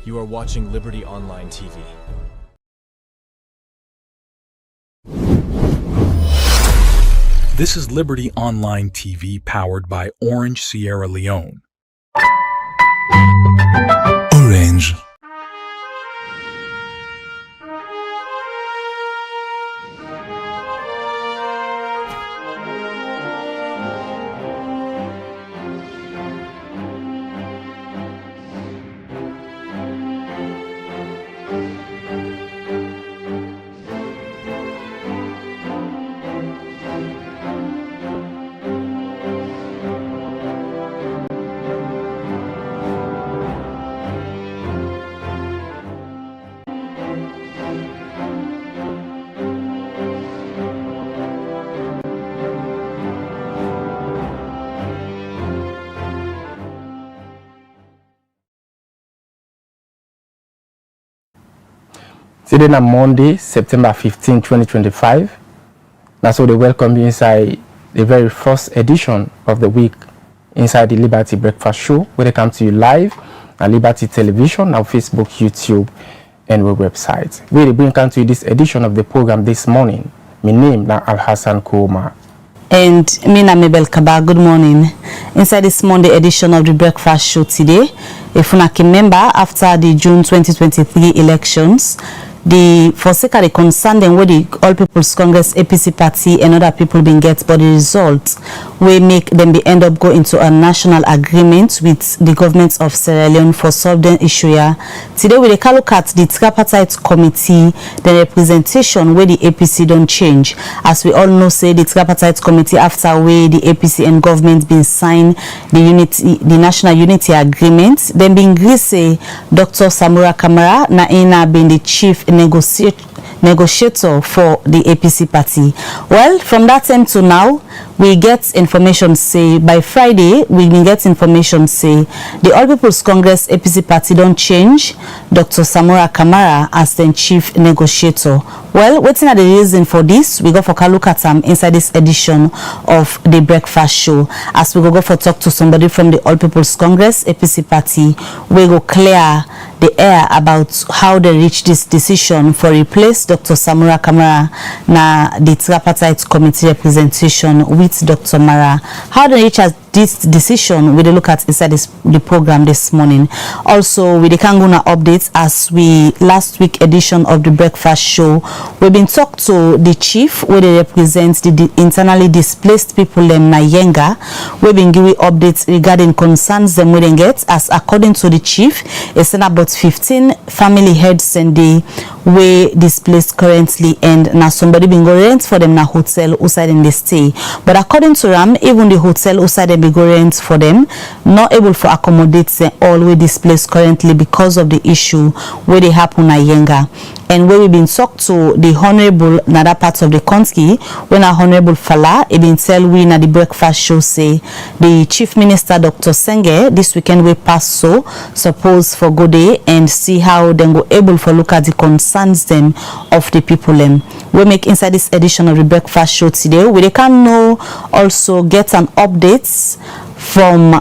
You are watching Liberty Online TV. This is Liberty Online TV powered by Orange Sierra Leone. Orange. Today on Monday, September 15, 2025. That's what they welcome you inside the very first edition of the week inside the Liberty Breakfast Show, where they come to you live on Liberty Television, our Facebook, YouTube, and our website. We bring to you this edition of the program this morning. My name is Al-Hassan Kouma. And me na Mabel Kaba. Good morning. Inside this Monday edition of the Breakfast Show today, if you can remember, after the June 2023 elections, the Forseka the concern them where the All People's Congress APC party and other people been get, but the results will make them be end up go into a national agreement with the government of Sierra Leone for solving issue here. Today we can look at the Tripartite Committee, the representation where the APC don't change. As we all know, say the Tripartite Committee after where the APC and government been signed the National Unity Agreement, then being agree say Dr. Samura Kamara na been the Chief Negotiator for the APC party. Well, from that time to now, we get information say by Friday we will get information say the All People's Congress APC party don't change Dr. Samura Kamara as the Chief Negotiator. Well, waiting at the reason for this, we go for a look at inside this edition of the Breakfast Show. As we go for talk to somebody from the All People's Congress APC party, we go clear the air about how they reach this decision for replace Dr. Samura Kamara na the Tripartite Committee representation with Dr. Marah. How they reach this decision, we look at inside the program this morning. Also, with the Kanguna updates as we last week edition of the Breakfast Show, we've been talked to the chief where they represent the internally displaced people them na Yenga. We've been giving updates regarding concerns them we get, as according to the chief, it's about 15 family heads and the way displaced currently, and now somebody been go rent for them na hotel outside in the stay. But according to Ram, even the hotel outside them be go rent for them, not able to accommodate them all way displaced currently because of the issue where they happen na Yenga. And where we've been talked to the honorable in other parts of the country, when our honorable Fala, he been tell we na the Breakfast Show say the Chief Minister Dr. Senge this weekend we pass so suppose for go day and see how they go able for look at the concerns them of the people them. We make inside this edition of the Breakfast Show today, we can know also get an updates from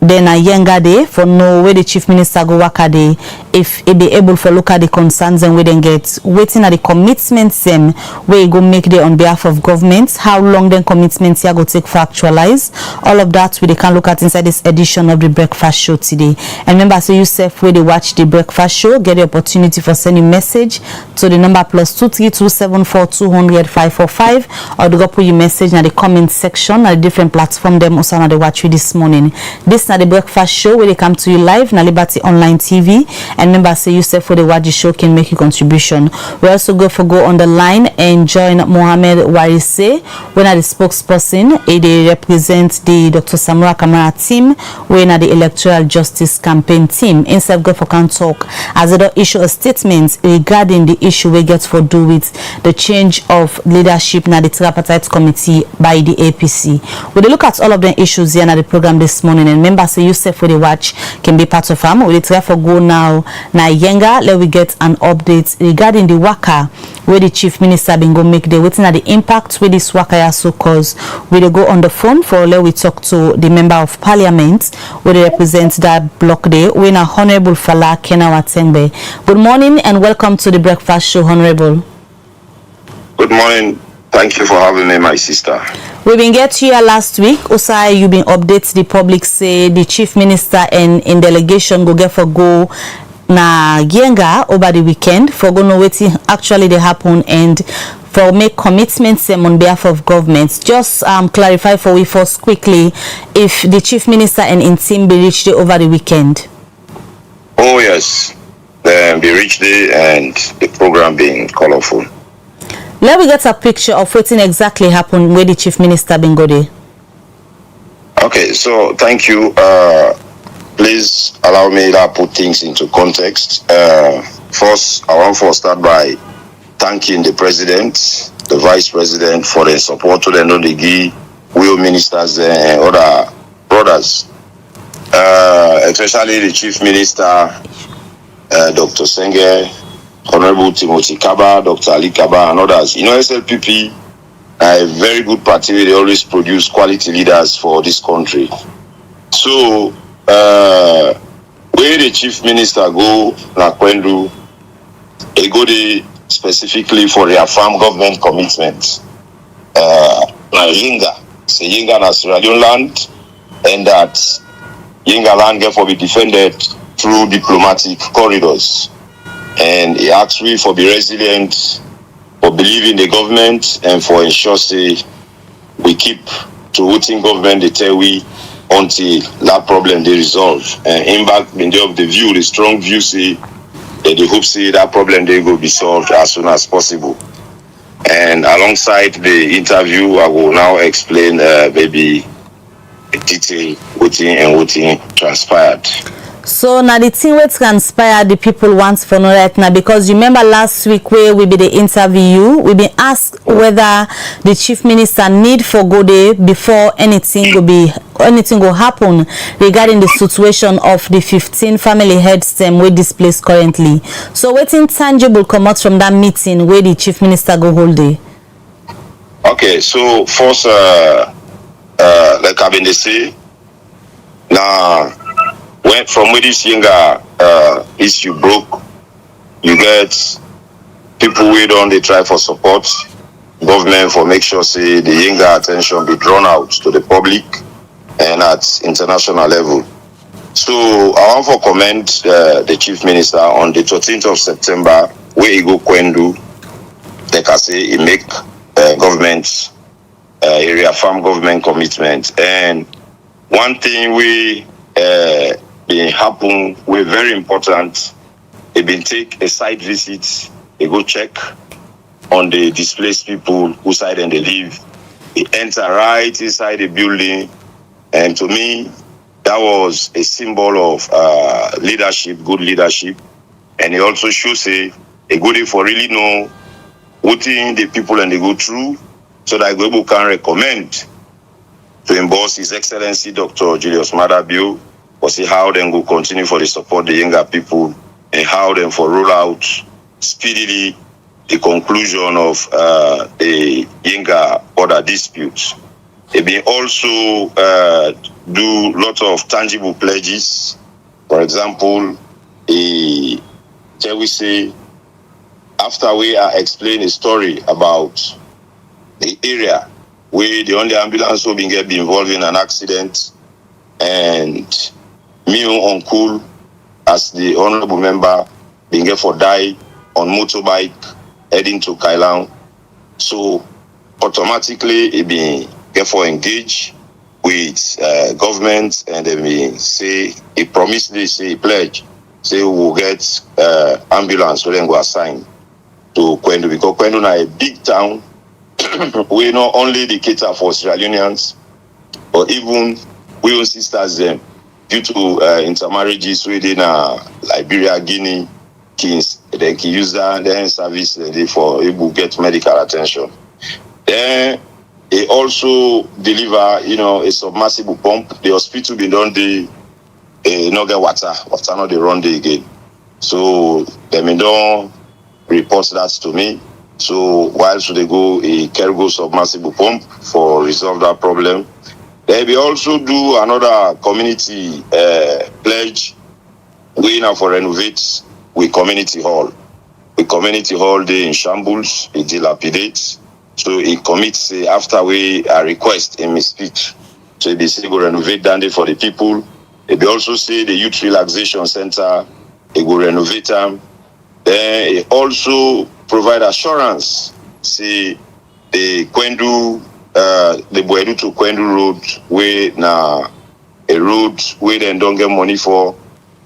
then a younger day for know where the Chief Minister go work a day, if he be able to look at the concerns and we then get waiting at the commitments them where go make the on behalf of government, how long then commitments here go take for actualize. All of that we can look at inside this edition of the Breakfast Show today. And remember, so yourself where they watch the Breakfast Show, get the opportunity for sending message to the number +23274200545, or to go put your message in the comment section at the different platform them also na they watch you this morning. This na the Breakfast Show where they come to you live na Liberty Online TV. And remember, say yourself for the watch the show can make a contribution. We also go on the line and join Mohammed Warise when are the spokesperson. They represent the Dr. Samura Kamara team when are the Electoral Justice Campaign team. Instead go for can talk as they issue a statement regarding the issue we get for do with the change of leadership na the Tripartite Committee by the APC. We look at all of the issues here na the program this morning, and remember say yourself for the watch can be part of them. We try for go now na Yenga. Let we get an update regarding the waka where the Chief Minister been go make the waiting at the impact with this waka so cause we dey go on the phone for let we talk to the Member of Parliament where they represent that block day when a Honorable Fala Kenawa Tengbe. Good morning and welcome to the Breakfast Show, Honorable. Good morning. Thank you for having me, my sister. We been get here last week. Osai, you been update the public say the Chief Minister and in delegation go get for go na Yenga over the weekend for go know wetin actually they happen and for make commitments on behalf of government. Just clarify for we first quickly if the Chief Minister and in team be reached over the weekend. Oh yes, they reached it and the program being colorful. Let me get a picture of what exactly happened where the Chief Minister been go there. Okay, so thank you. Please allow me to put things into context. First, I want to start by thanking the President, the Vice President for their support to the Nodigi, Will Ministers and other brothers. Especially the Chief Minister, Dr. Senge, Honorable Timothy Kaba, Dr. Ali Kaba, and others. You know, SLPP are a very good party. They always produce quality leaders for this country. So, where the Chief Minister go, Nakwendu, they go there specifically for their farm government commitment. Yinga, say Yinga na Sierra Leone land, and that Yinga land therefore be defended through diplomatic corridors. And he asked me for be resilient, for believing the government, and for ensure say we keep to voting government they tell we until that problem they resolve. And in back in the view, the strong view say that they hope say that problem they will be solved as soon as possible. And alongside the interview, I will now explain maybe the detail voting transpired. So now the thing what transpire the people want for no right now, because you remember last week where we be the interview, we been asked whether the Chief Minister need for go there before anything will happen regarding the situation of the 15 family heads them we displaced currently. So what intangible come out from that meeting where the Chief Minister go hold there? Okay, so first like I've been say now. From where this Yenga issue broke, you get people who don't try for support, government for make sure say the Yenga attention be drawn out to the public and at international level. So I want to commend the Chief Minister on the 13th of September where he go Kwendu, like I say, he make government area farm government commitment. And one thing we it happen we're very important. It been take a site visit, they go check on the displaced people whose side and they live. They enter right inside the building, and to me that was a symbol of leadership, good leadership, and it also shows a good way for really know what thing the people and they go through, so that people can recommend to emboss His Excellency Dr. Julius Maada Bio, or see how them go continue for the support the younger people and how them for roll out speedily the conclusion of the younger border disputes. They been also do lot of tangible pledges. For example, shall we say, after we explain a story about the area where the only ambulance will be involved in an accident, and me uncle as the honorable member being get for die on motorbike heading to Kailang. So automatically it be get for engage with government, and then we say he promised this, say he pledge, say we will get ambulance so then go assign to Kwendu, because Kwendu na a big town. We not only the cater for Sierra Leoneans, but even we own sisters them due to intermarriages within Liberia, Guinea, Kings, they can use that then service for able to get medical attention. Then they also deliver, a submersible pump. The hospital been done the not get water not they run the again. So they don't report that to me. So whilst they go a cargo submersible pump for resolve that problem, they will also do another community pledge. We now for renovate with community hall. The community hall day in shambles, it dilapidates. So it commits after we request in my speech. So they say go renovate that day for the people. They also say the youth relaxation center, they go renovate them. Then it also provide assurance. See the Kwendu, the Boedu to Kwendu road, where now a road where they don't get money for,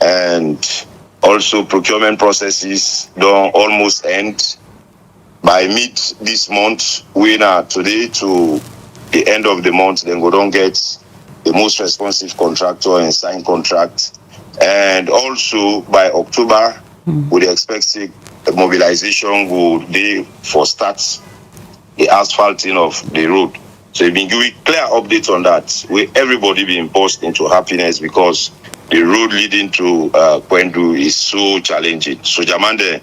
and also procurement processes don't almost end by mid this month. We now today to the end of the month, then we don't get the most responsive contractor and sign contract. And also by October, we expect the mobilization will day for start the asphalting of the road. So we've been giving clear updates on that, where everybody be imposed into happiness because the road leading to Kwendu is so challenging. So Jamande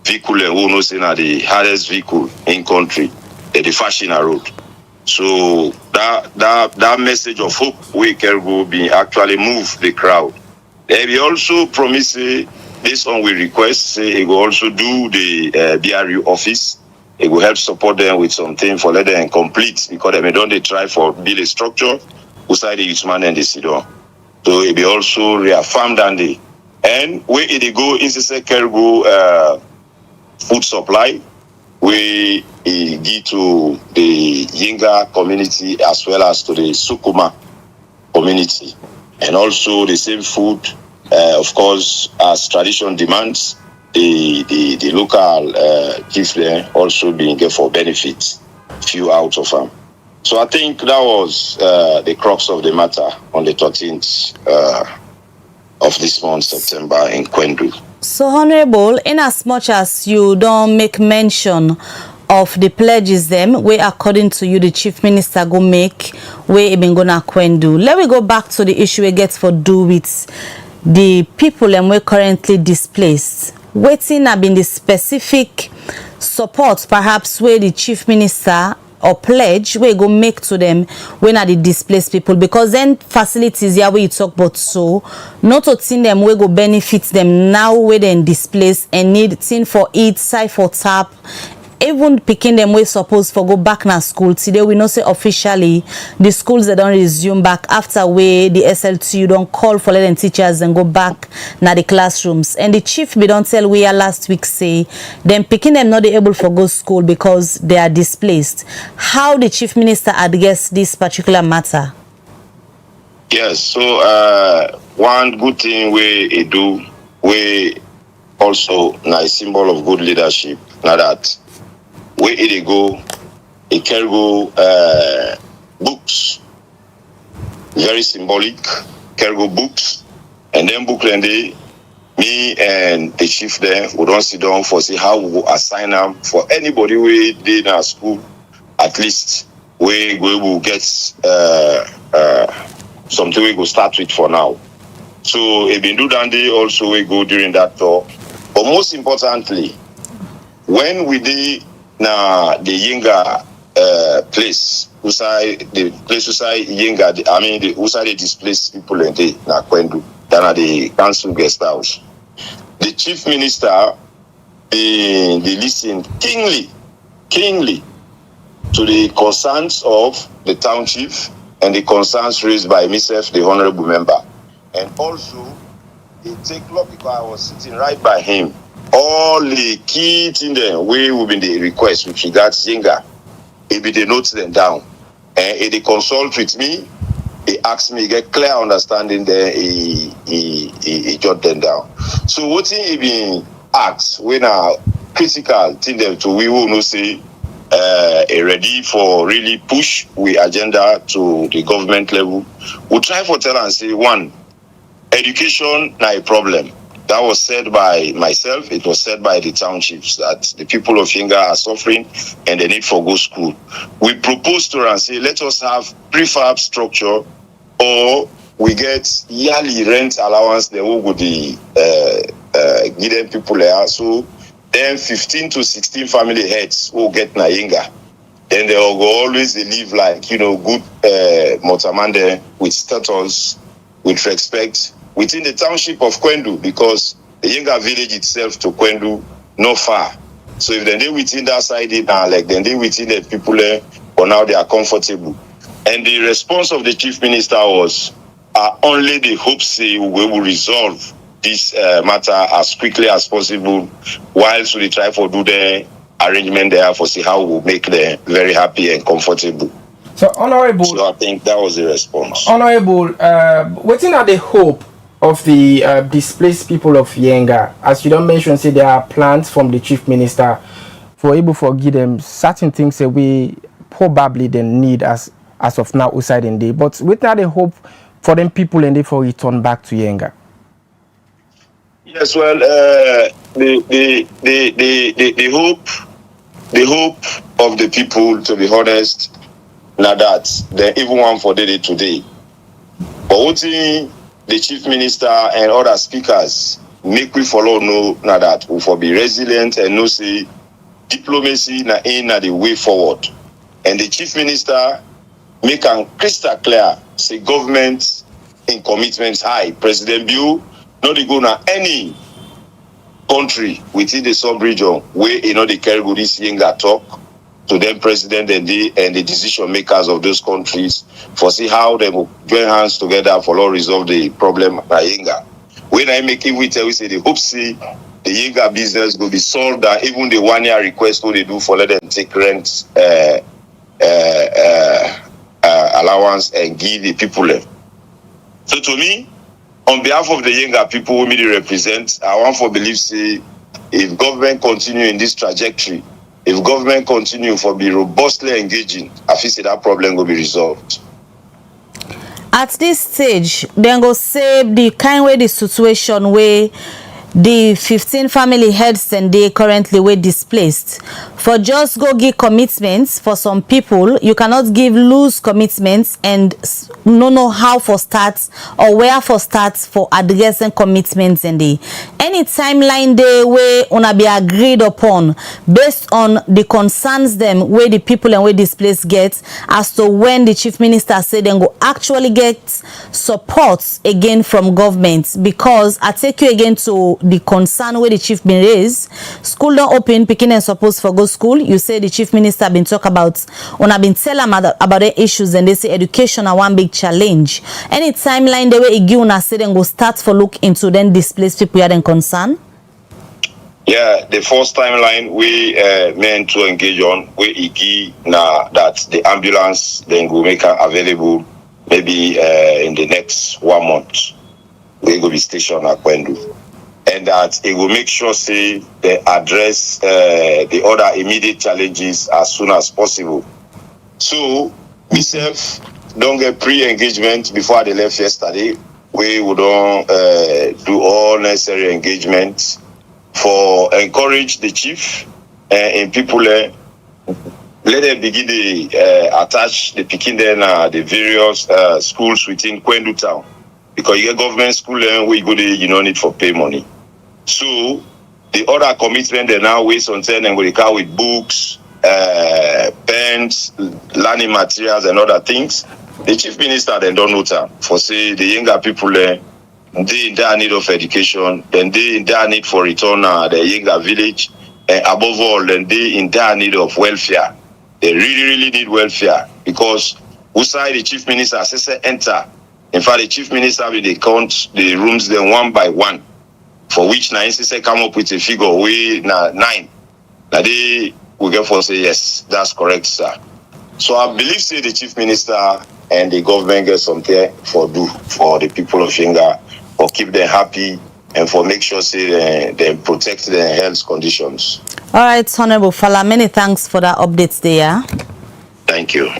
vehicle who knows the hardest vehicle in country, the fashion road. So that message of hope we can go be actually move the crowd. They will also promise this one we request it will also do the BRU office. It will help support them with something for let them complete because they don't try for build a structure beside the youth man and the Sidon. So it will also reaffirm that day. And where it go is the cargo food supply. We give to the Yinga community as well as to the Sukuma community. And also the same food, of course, as tradition demands, the local chief there also being given for benefits, few out of them. So I think that was the crux of the matter on the 13th of this month, September, in Kwendu. So, Honorable, in as much as you don't make mention of the pledges them, where according to you the Chief Minister go make, where been gonna Kwendu. Let me go back to the issue it gets for do with the people and we're currently displaced. Waiting have been the specific support, perhaps where the Chief Minister or pledge we go make to them when are the displaced people, because then facilities here where you talk about so not to think them we go benefit them now where then displaced and need thing for eat, side for tap, even picking them way supposed for go back na school. Today we know say officially the schools they don't resume back after way the SLT don't call for letting teachers and go back na the classrooms. And the chief be don't tell we are last week say them picking them not able for go school because they are displaced. How the chief minister addressed this particular matter? Yes, so one good thing we do, we also na a symbol of good leadership. Now that where it go, it can go books, very symbolic, can go books, and then book and they, me and the chief there, we don't sit down for see how we go assign them for anybody we did in our school, at least we will get something we go start with for now. So it been do that day also we go during that tour, but most importantly, when we did now the Yinga place, the place usai Yinga, the usai the displaced people in the na Kwendu, than at the council guest house. The chief minister, they listened keenly to the concerns of the town chief and the concerns raised by myself, the honorable member, and also they take look because I was sitting right by him. All the key thing there, we will be the request with regards Yinga. Maybe they note them down. And if they consult with me, they ask me, get clear understanding there, he jot them down. So what he been asked, when are critical thing them to we will not say ready for really push we agenda to the government level. We'll try for tell and say one, education not a problem. That was said by myself, it was said by the townships that the people of Yinga are suffering and they need for go school. We propose to her and say, let us have prefab structure or we get yearly rent allowance, then we go the give them people there. So then 15 to 16 family heads will get na yenga. Then they will always live like, good Motamande with status, with respect within the township of Kwendu, because the Yenga village itself to Kwendu not far. So if they within that side, like then they within the people there, or now they are comfortable. And the response of the chief minister was, only the hopes we will resolve this matter as quickly as possible, whilst we try to do the arrangement there for see how we'll make them very happy and comfortable. So, Honorable. So I think that was the response. Honorable, what are the hope of the displaced people of Yenga? As you don't mention, say there are plans from the chief minister for able to give them certain things that we probably they need as of now outside in day. But what are the hope for them people and they for return back to Yenga? Yes, well, the hope of the people, to be honest, now that they even one for the day today. But what the chief minister and other speakers make we follow know now that we for be resilient and know say diplomacy na the way forward. And the chief minister make am crystal clear say government in commitments high. President Bio no dey go na any country within the sub-region where they carry good this Yenga talk to them president and the decision makers of those countries for see how they will join hands together for all resolve the problem na Yenga. When I make it, we say the hope see the Yenga business will be solved, that even the 1 year request what they do for let them take rent allowance and give the people them. So to me, on behalf of the Yenga people who me represent, I want to believe say if government continue in this trajectory, if government continue for be robustly engaging, I feel say that problem will be resolved. At this stage, then go say the kind way the situation where the 15 family heads and they currently were displaced. For just go give commitments for some people, you cannot give loose commitments and no know how for starts or where for starts for addressing commitments and the any timeline they way wanna be agreed upon based on the concerns them where the people and where displaced get as to when the chief minister said then go actually get support again from government. Because I take you again to the concern where the chief been raised. School don't open, picking and supposed for go school. You say the chief minister been talk about when I been tell them about the issues and they say education are one big challenge. Any timeline the way again say then go start for look into then displaced people had in concern? Yeah, the first timeline we meant to engage on we igi na that the ambulance then go make it available maybe in the next 1 month. We go be stationed at Kwendu. And that it will make sure say they address the other immediate challenges as soon as possible. So myself don't get pre-engagement before they left yesterday. We would do all necessary engagement for encourage the chief and people let them begin to attach the picking then the various schools within Kwendu town. Because you get government school where you go there, you don't need for pay money. So the other commitment they now waste on ten and we come with books, pens, learning materials and other things. The chief minister then don't know time for say the younger people they in their need of education, then they in their need for return the younger village, and above all, then they in their need of welfare. They really need welfare because outside the chief minister says enter. In fact, the chief minister will they count the rooms then one by one, for which now say come up with a figure way na 9. Now they will get for say yes, that's correct, sir. So I believe say the chief minister and the government get something for do for the people of Yenga, for keep them happy and for make sure say they protect their health conditions. All right, Honorable Fala, many thanks for that updates there. Thank you.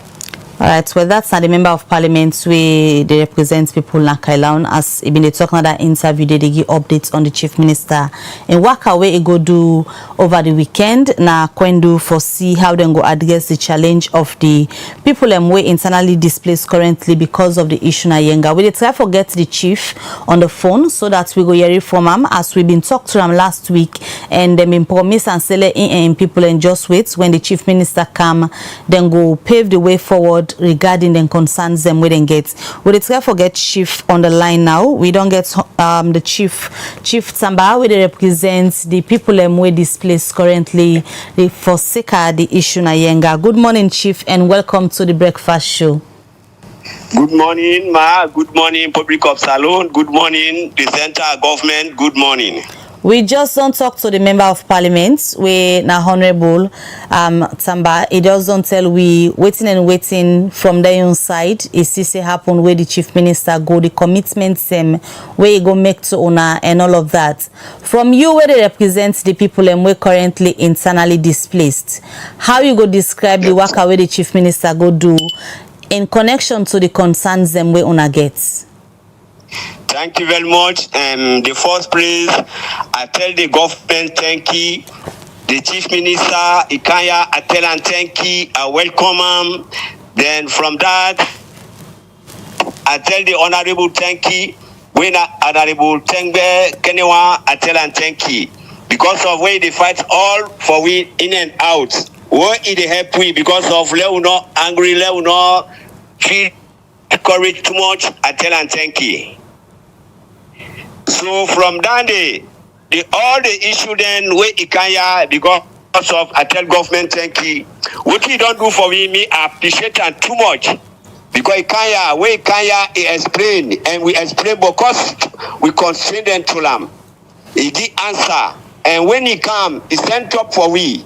All right, well, that's not the member of parliament where they represent people in Kailaun. As even they talk in that interview, they give updates on the chief minister and work away go do over the weekend. Now, Kwendo foresee how they go address the challenge of the people and way internally displaced currently because of the issue na yenga. We try to get the chief on the phone so that we go hear from him as we've been talked to him last week and them been promise and sell it in people and just wait when the chief minister come, then go pave the way forward regarding the concerns them we then get. We try to get chief on the line now. We don't get the chief Samba we represent the people and we displaced currently for sake the issue na yenga. Good morning, chief, and welcome to the breakfast show. Good morning, Ma. Good morning, Public of Salon. Good morning, the central government. Good morning. We just don't talk to the member of parliament. We na honorable Tamba. It just don't tell we waiting from their own side. It still happen where the chief minister go, the commitments where you go make to owner and all of that. From you where they represent the people and we currently internally displaced. How you go describe the work where the chief minister go do in connection to the concerns them we owner gets? Thank you very much. The first place, I tell the government thank you. The chief minister, Ikaya, I tell him thank you. I welcome him. Then from that, I tell the honorable thank you. When honorable Tengbe Kenewa, I tell him thank you. Because of where they fight all for we in and out. Where it help we because of let we not angry, let we not feel courage too much. I tell him thank you. So from that day, all the issue then we Ikaya because of I tell government thank you. What he don't do for me I appreciate it too much. Because Ikaya he explain and we explain because we constrain them to them. He give answer and when he come, he send up for we.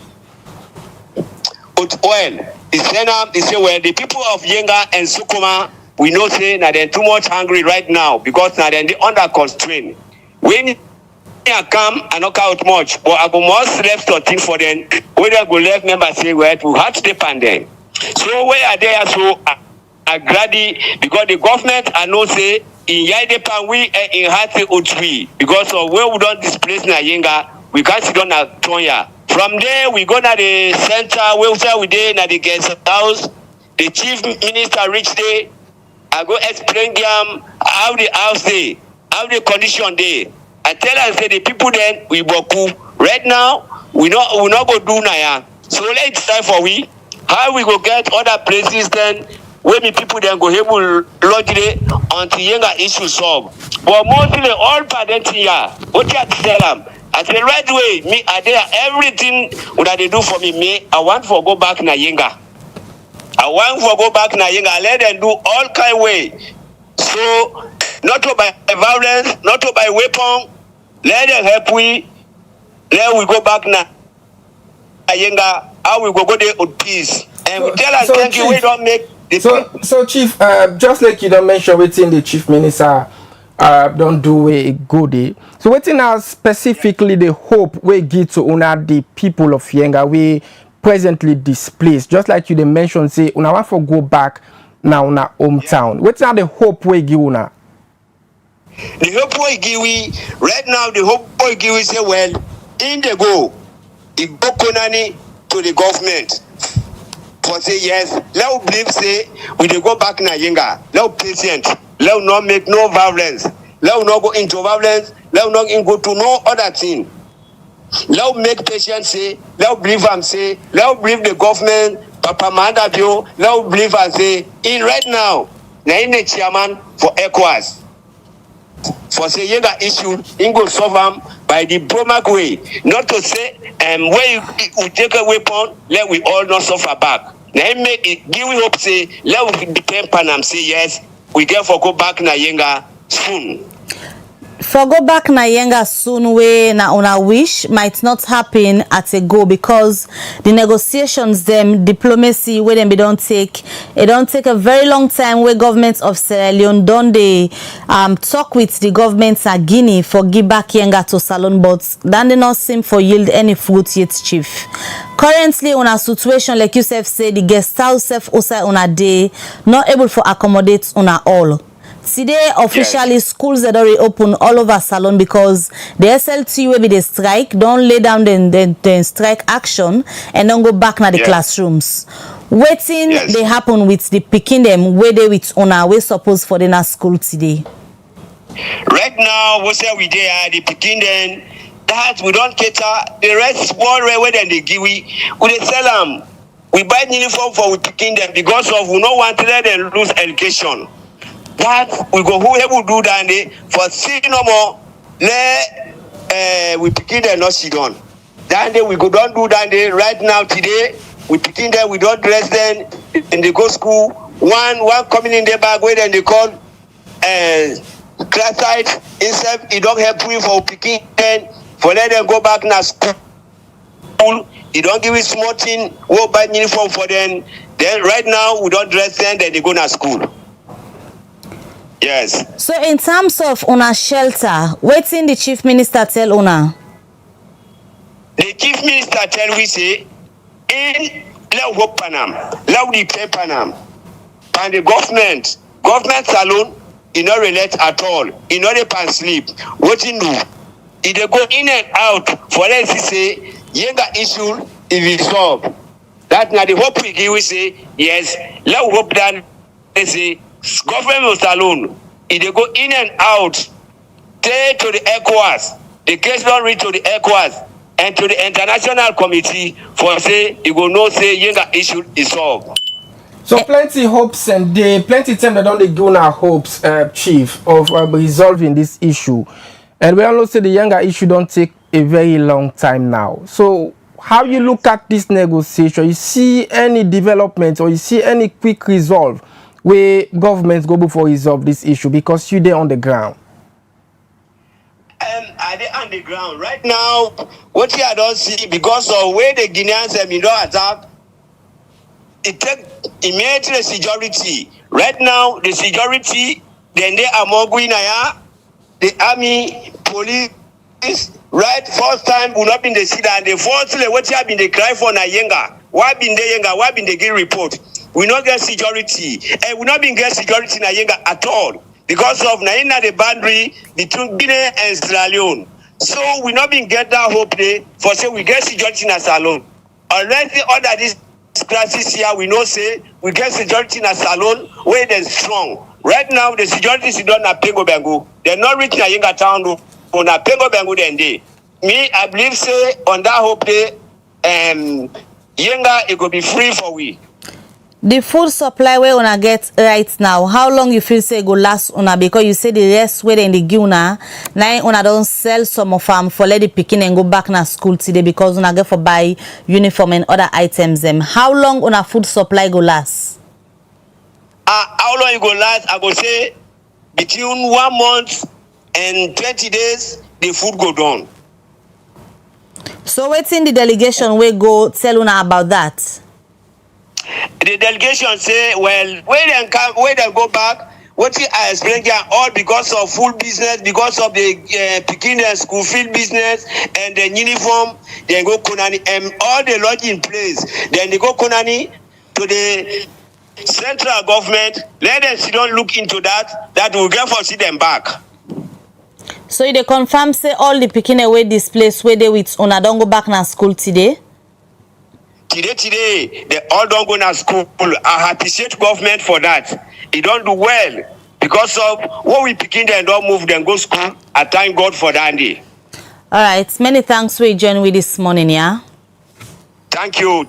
But well, he send up, he say well the people of Yenga and Sukuma we know say that they're too much hungry right now because now they're under constraint. When you come and knock out much, but I go most left or thing for them. Whether go left members say well, we have to depend them. So where are they so I glad because the government I know say in Yaidepan we in Hati Utwi because of where we don't displace Nayenga, we can't sit on a Tonya. From there we go to the center where we there na the guest house. The chief minister reached there. I go explain them how the house day, how the condition day. I tell her say the people then we boku. Right now we not go do naya. So let's try for we how we go get other places then where the people then go able lodge until younger issue solve. But mostly all parents here, what you tell them? I say right away, me are there everything that they do for me I want to go back na Yenga. I want to go back na Yenga, let them do all kind of way. So, not to by violence, not to by weapon, let them help we, let we go back na Yenga, how we go there with peace. And we tell us, thank you, we don't make the So Chief, just like you don't mention within the Chief Minister, don't do a good. So within now specifically the hope we give to honor the people of Yenga, we presently displaced, just like you mentioned, say, una want to go back now in our hometown. What's now the hope we give una? The hope we give we right now. The hope we give we say, well, in the go, it go konani to the government. For say yes, let us believe say we dey go back na Yenga. Let us patient. Let us not make no violence. Let us not go into violence. Let us not go to no other thing. Let us make patients say, let us believe and say, let us believe the government, Papa Maada Bio, let us believe and say, in right now, na in the chairman for ECOWAS. For say Yenga issue, in go solve them by the Bromac way. Not to say, where we take a weapon, let we all not suffer back. Now make it give we hope say, let we depend on them say yes, we get for go back na Yenga soon. For go back na Yenga soon way na una wish might not happen at a go because the negotiations them diplomacy where them be don't take a very long time where governments of Sierra Leone don't they talk with the governments of Guinea for give back Yenga to Salon, but that did not seem for yield any fruit yet, Chief. Currently on a situation like you say the guest house self also on a day not able to accommodate on a all. Today, officially, schools that already open all over Salon because the SLT will be the strike, don't lay down the strike action and don't go back na the classrooms. Waiting they happen with the picking them where they with owner we suppose for the na school today. Right now, what say we there the picking them that we don't cater the rest small where then they give we they sell them. We buy uniform for we picking them because of we don't want to let them lose education. That we go whoever do that day for see no more we picking them not sit on. That day we go don't do that day right now today we picking them we don't dress them and they go school one coming in their bag where then they call class side instead it don't help you for picking them for let them go back na school. You don't give it small thing we'll buy uniform for them then right now we don't dress them then they go na school. Yes. So in terms of una shelter, waiting the chief minister tell una? The chief minister tell we say in Lau Panam, Lau the Panam, and the government alone, it not relate at all. It not a pan sleep. What you do? If they go in and out for let's say Yenga issue is resolved. That now the hope we give we say yes. Lau hope that they say government alone, if they go in and out, take to the ECOWAS, the case don't reach to the ECOWAS and to the international committee for say you go no say Yenga issue is solved. So plenty hopes and plenty time that don't they go now hopes, Chief, of resolving this issue. And we all say the Yenga issue don't take a very long time now. So how you look at this negotiation? You see any development or you see any quick resolve where governments go before resolve this issue because you there on the ground? Are they on the ground right now? What you don't see because of where the Guineans have been attack, it take immediate security. Right now, the security then they are more going the army, police. Right, first time will not be the city and the fourthly what you have been the cry for na Yenga. Why been the Yenga? Why been the give report? We not get security, and we not been get security na Yenga at all because of na the boundary between Guinea and Sierra Leone. So we not been get that hope there for say we get security na Salon. Unless the other this crisis here, we know say we get security na Salon where they're strong. Right now the security is done na Pengo Bango. They're not reaching na Yenga town on a Pengo Bango then day. Me, I believe say on that hope day, Yenga it could be free for we. The food supply where una get right now, how long you feel say go last una because you say the rest where in the Guna, now una don't sell some of them for let the picking and go back na school today because una get for buy uniform and other items them. How long una food supply go last? How long it go last? I go say between 1 month and 20 days the food go down. So waiting the delegation we go tell una about that. The delegation say, well, when they go back, what I explained here, all because of full business, because of the picking and school field business and the uniform, then go Konani and all the lodge in place. Then they go Konani to the central government. Let them sit down look into that. That will get for see them back. So they confirm say all the picking away displaced where they with una don't go back na school today. Today, they all don't go to school. I appreciate government for that. It don't do well because of what we picking them don't move them go school. I thank God for that day. All right, many thanks for joining with this morning, yeah. Thank you.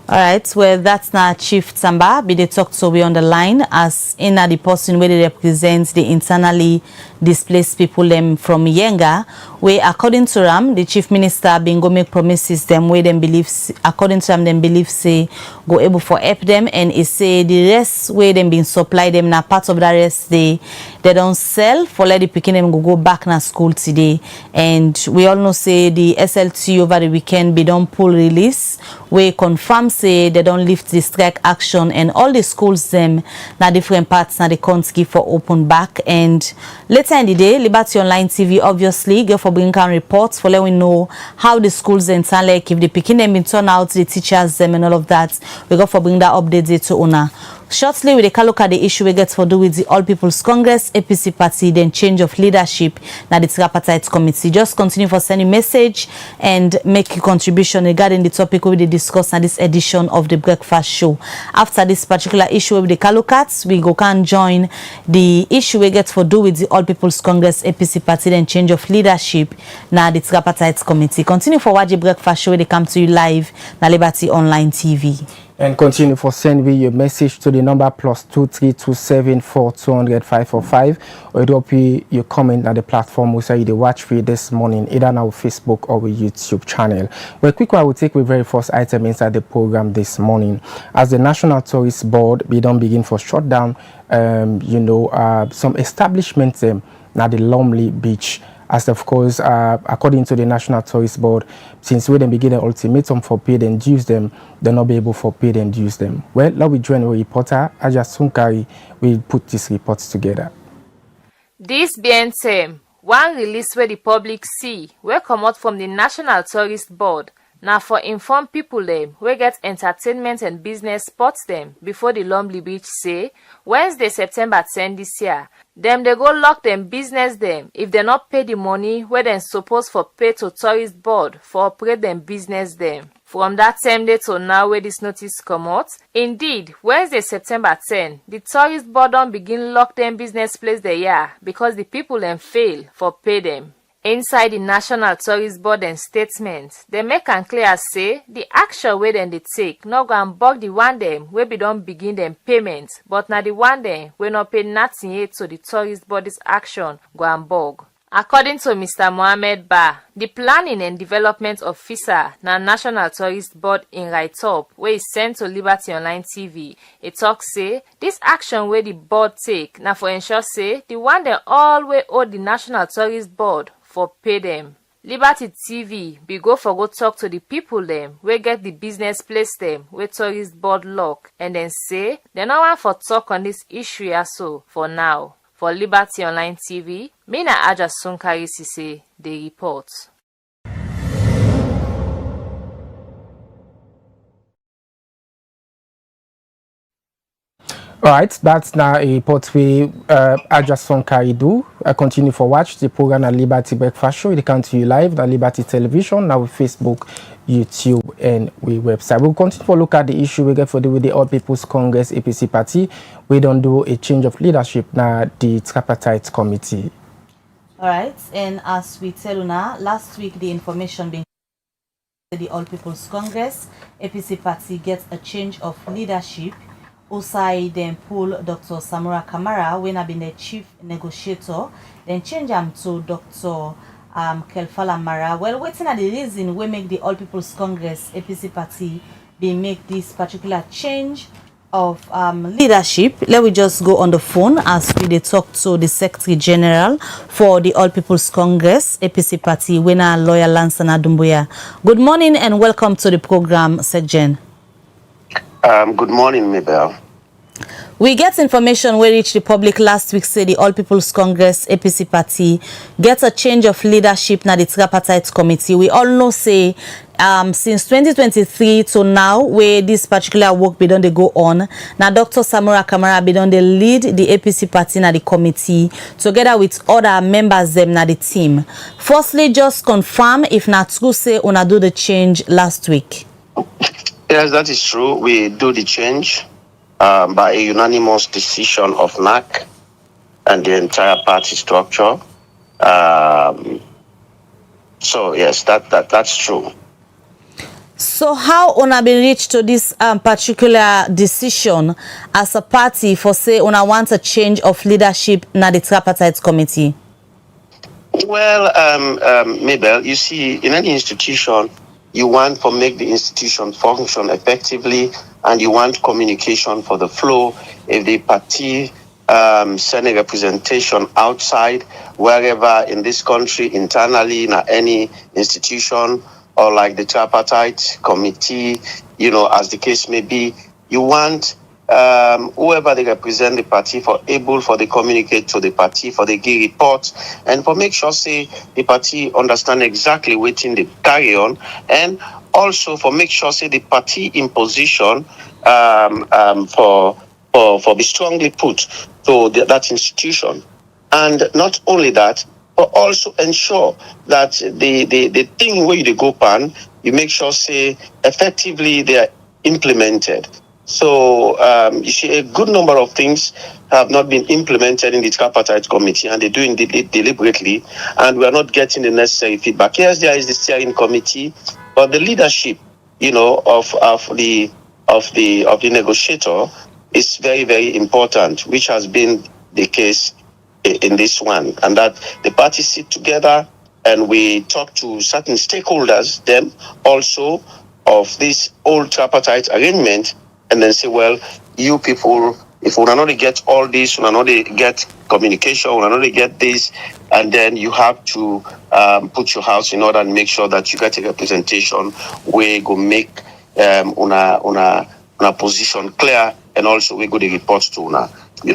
All right, well, that's now Chief Tsamba. Be they talk to we on the line as in the person where they represent the internally displaced people them from Yenga, where according to them, the Chief Minister been go make promises them where them believe, according to them believe say go able for help them and it say the rest where them been supply them now part of the rest they they don't sell for let the pikin them go back na school today. And we all know say the SLT over the weekend be don't pull release. We confirm say they don't lift the strike action, and all the schools them na different parts na the country for open back. And later in the day, Liberty Online TV obviously go for bring reports for let we know how the schools and sound like if the picking them in turn out, the teachers them and all of that. We go for bring that update to owner. Shortly, we take a look at the issue we get for do with the All People's Congress, APC party, then change of leadership na the Tripartite Committee. Just continue for sending message and make a contribution regarding the topic we discuss in this edition of the Breakfast Show. After this particular issue we take a look at, we go can join the issue we get for do with the All People's Congress, APC party, then change of leadership na the Tripartite Committee. Continue for watch the Breakfast Show. They come to you live na Liberty Online TV. And continue for send me your message to the number +23274200545, or drop your comment at the platform we say you watch for this morning, either on our Facebook or our YouTube channel. Well, quick, I will take the very first item inside the program this morning. As the National Tourist Board, we don't begin for shutdown, some establishments now the Lumley Beach. As of course, according to the National Tourist Board, since we then begin an ultimatum for paid and dues them, they'll not be able for paid and dues them. Well, now we join our reporter, Aja Sunkari, will put these reports together. This being said, one release where the public see will come out from the National Tourist Board. Now for inform people them, we get entertainment and business spots them before the Lumley Beach say, Wednesday, September 10 this year, them they go lock them business them if they not pay the money where they supposed for pay to tourist board for operate them business them. From that same day to now where this notice come out, indeed, Wednesday, September 10, the tourist board don't begin lock them business place they are because the people them fail for pay them. Inside the National Tourist Board and statement, they make and clear say the action where them they take not go and bug the one them where we don't begin them payment, but now the one them we not pay nothing yet to the tourist body's action go and bug. According to Mr. Mohammed Ba, the planning and development officer na National Tourist Board in write-up where is sent to Liberty Online TV, it talks say this action where the board take now for ensure say the one they always owe the National Tourist Board for pay them. Liberty TV be go talk to the people them we get the business place them where tourist board lock and then say they no want for talk on this issue also for now. For Liberty Online TV, Mina Aja Sunkari Sise, the report. Alright, that's now a report we Aja Sunkari do. I continue for watch the program at Liberty Breakfast Show. It come to you live at Liberty Television, now with Facebook, YouTube, and we website. We'll continue to look at the issue we get for with the All People's Congress APC party. We don't do a change of leadership now the Tripartite Committee. Alright, and as we tell you now, last week the information being the All People's Congress APC party gets a change of leadership. Osai then pull Dr. Samura Kamara when I been the Chief Negotiator, then change him to Dr. Kaifala Marah. Well, waiting at the reason we make the All People's Congress APC party be make this particular change of leadership. Let me just go on the phone as we talk to the Secretary General for the All People's Congress APC party, winner lawyer Lansana Dumbuya. Good morning and welcome to the program, Secgen. Good morning, Mabel. We get information we reached the public last week say the All People's Congress APC party gets a change of leadership na the Tripartite Committee. We all know say since 2023 to now where this particular work be done they go on. Now Dr. Samura Kamara be done they lead the APC party na the committee together with other members them na the team. Firstly, just confirm if not true say una do the change last week. Yes, that is true. We do the change by a unanimous decision of NAC and the entire party structure. So yes, that's true. So how una been reached to this particular decision as a party for say una want a change of leadership na the Tripartite Committee? Well, Mabel, you see, in any institution, you want to make the institution function effectively, and you want communication for the flow. If the party sending representation outside, wherever in this country, internally, in any institution, or like the Tripartite Committee, as the case may be. You want whoever they represent the party for able for they communicate to the party, for they give reports, and for make sure say the party understand exactly what in the carry on, and also for make sure say the party in position for be strongly put to that institution. And not only that, but also ensure that the thing where you go pan, you make sure say effectively they are implemented. So you see, a good number of things have not been implemented in the Tripartite Committee, and they're doing it deliberately, and we are not getting the necessary feedback. Yes, there is the steering committee, but the leadership, of the negotiator is very, very important, which has been the case in this one, and that the parties sit together and we talk to certain stakeholders, them also of this old tripartite arrangement, and then say, well, you people, if we not get all this, we not get communication, we not get this, and then you have to put your house in order and make sure that you get a representation where go make una position clear, and also we go the reports to una. We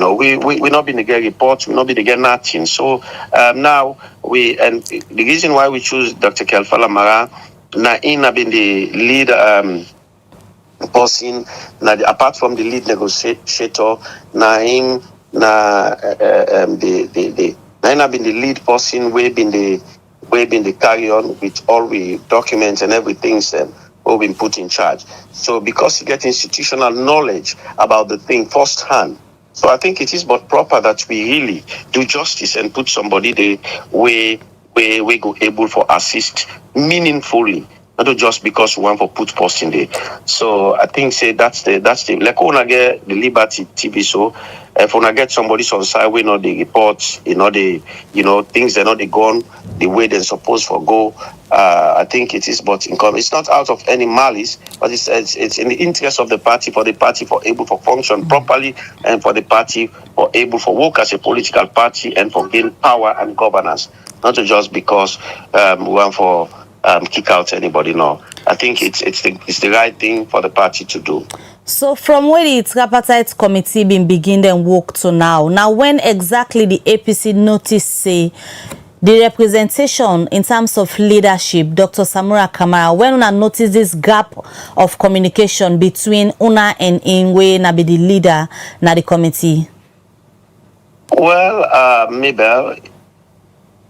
not been to get reports, we not been to get nothing. So now and the reason why we choose Dr. Kaifala Marah, na been the lead person, apart from the lead negotiator, been the lead person, we been the carry on with all the documents and everything we've been put in charge. So because you get institutional knowledge about the thing firsthand, so I think it is but proper that we really do justice and put somebody the way we go able for assist meaningfully, not just because we want to put post in there. So I think that's the like when I get the Liberty TV. So if when I get somebody on side, we know the reports, things they're not gone the way they're supposed to go. I think it is but income. It's not out of any malice, but it's in the interest of the party for able to function properly, and for the party for able to work as a political party and for gain power and governance, not just because we want for kick out anybody. No, I think it's the right thing for the party to do. So from when the Tripartite Committee been begin and work to now when exactly the APC noticed say the representation in terms of leadership, Dr. Samura Kamara, when una notice this gap of communication between una and Inwe na be the leader na the committee? Well, Mabel,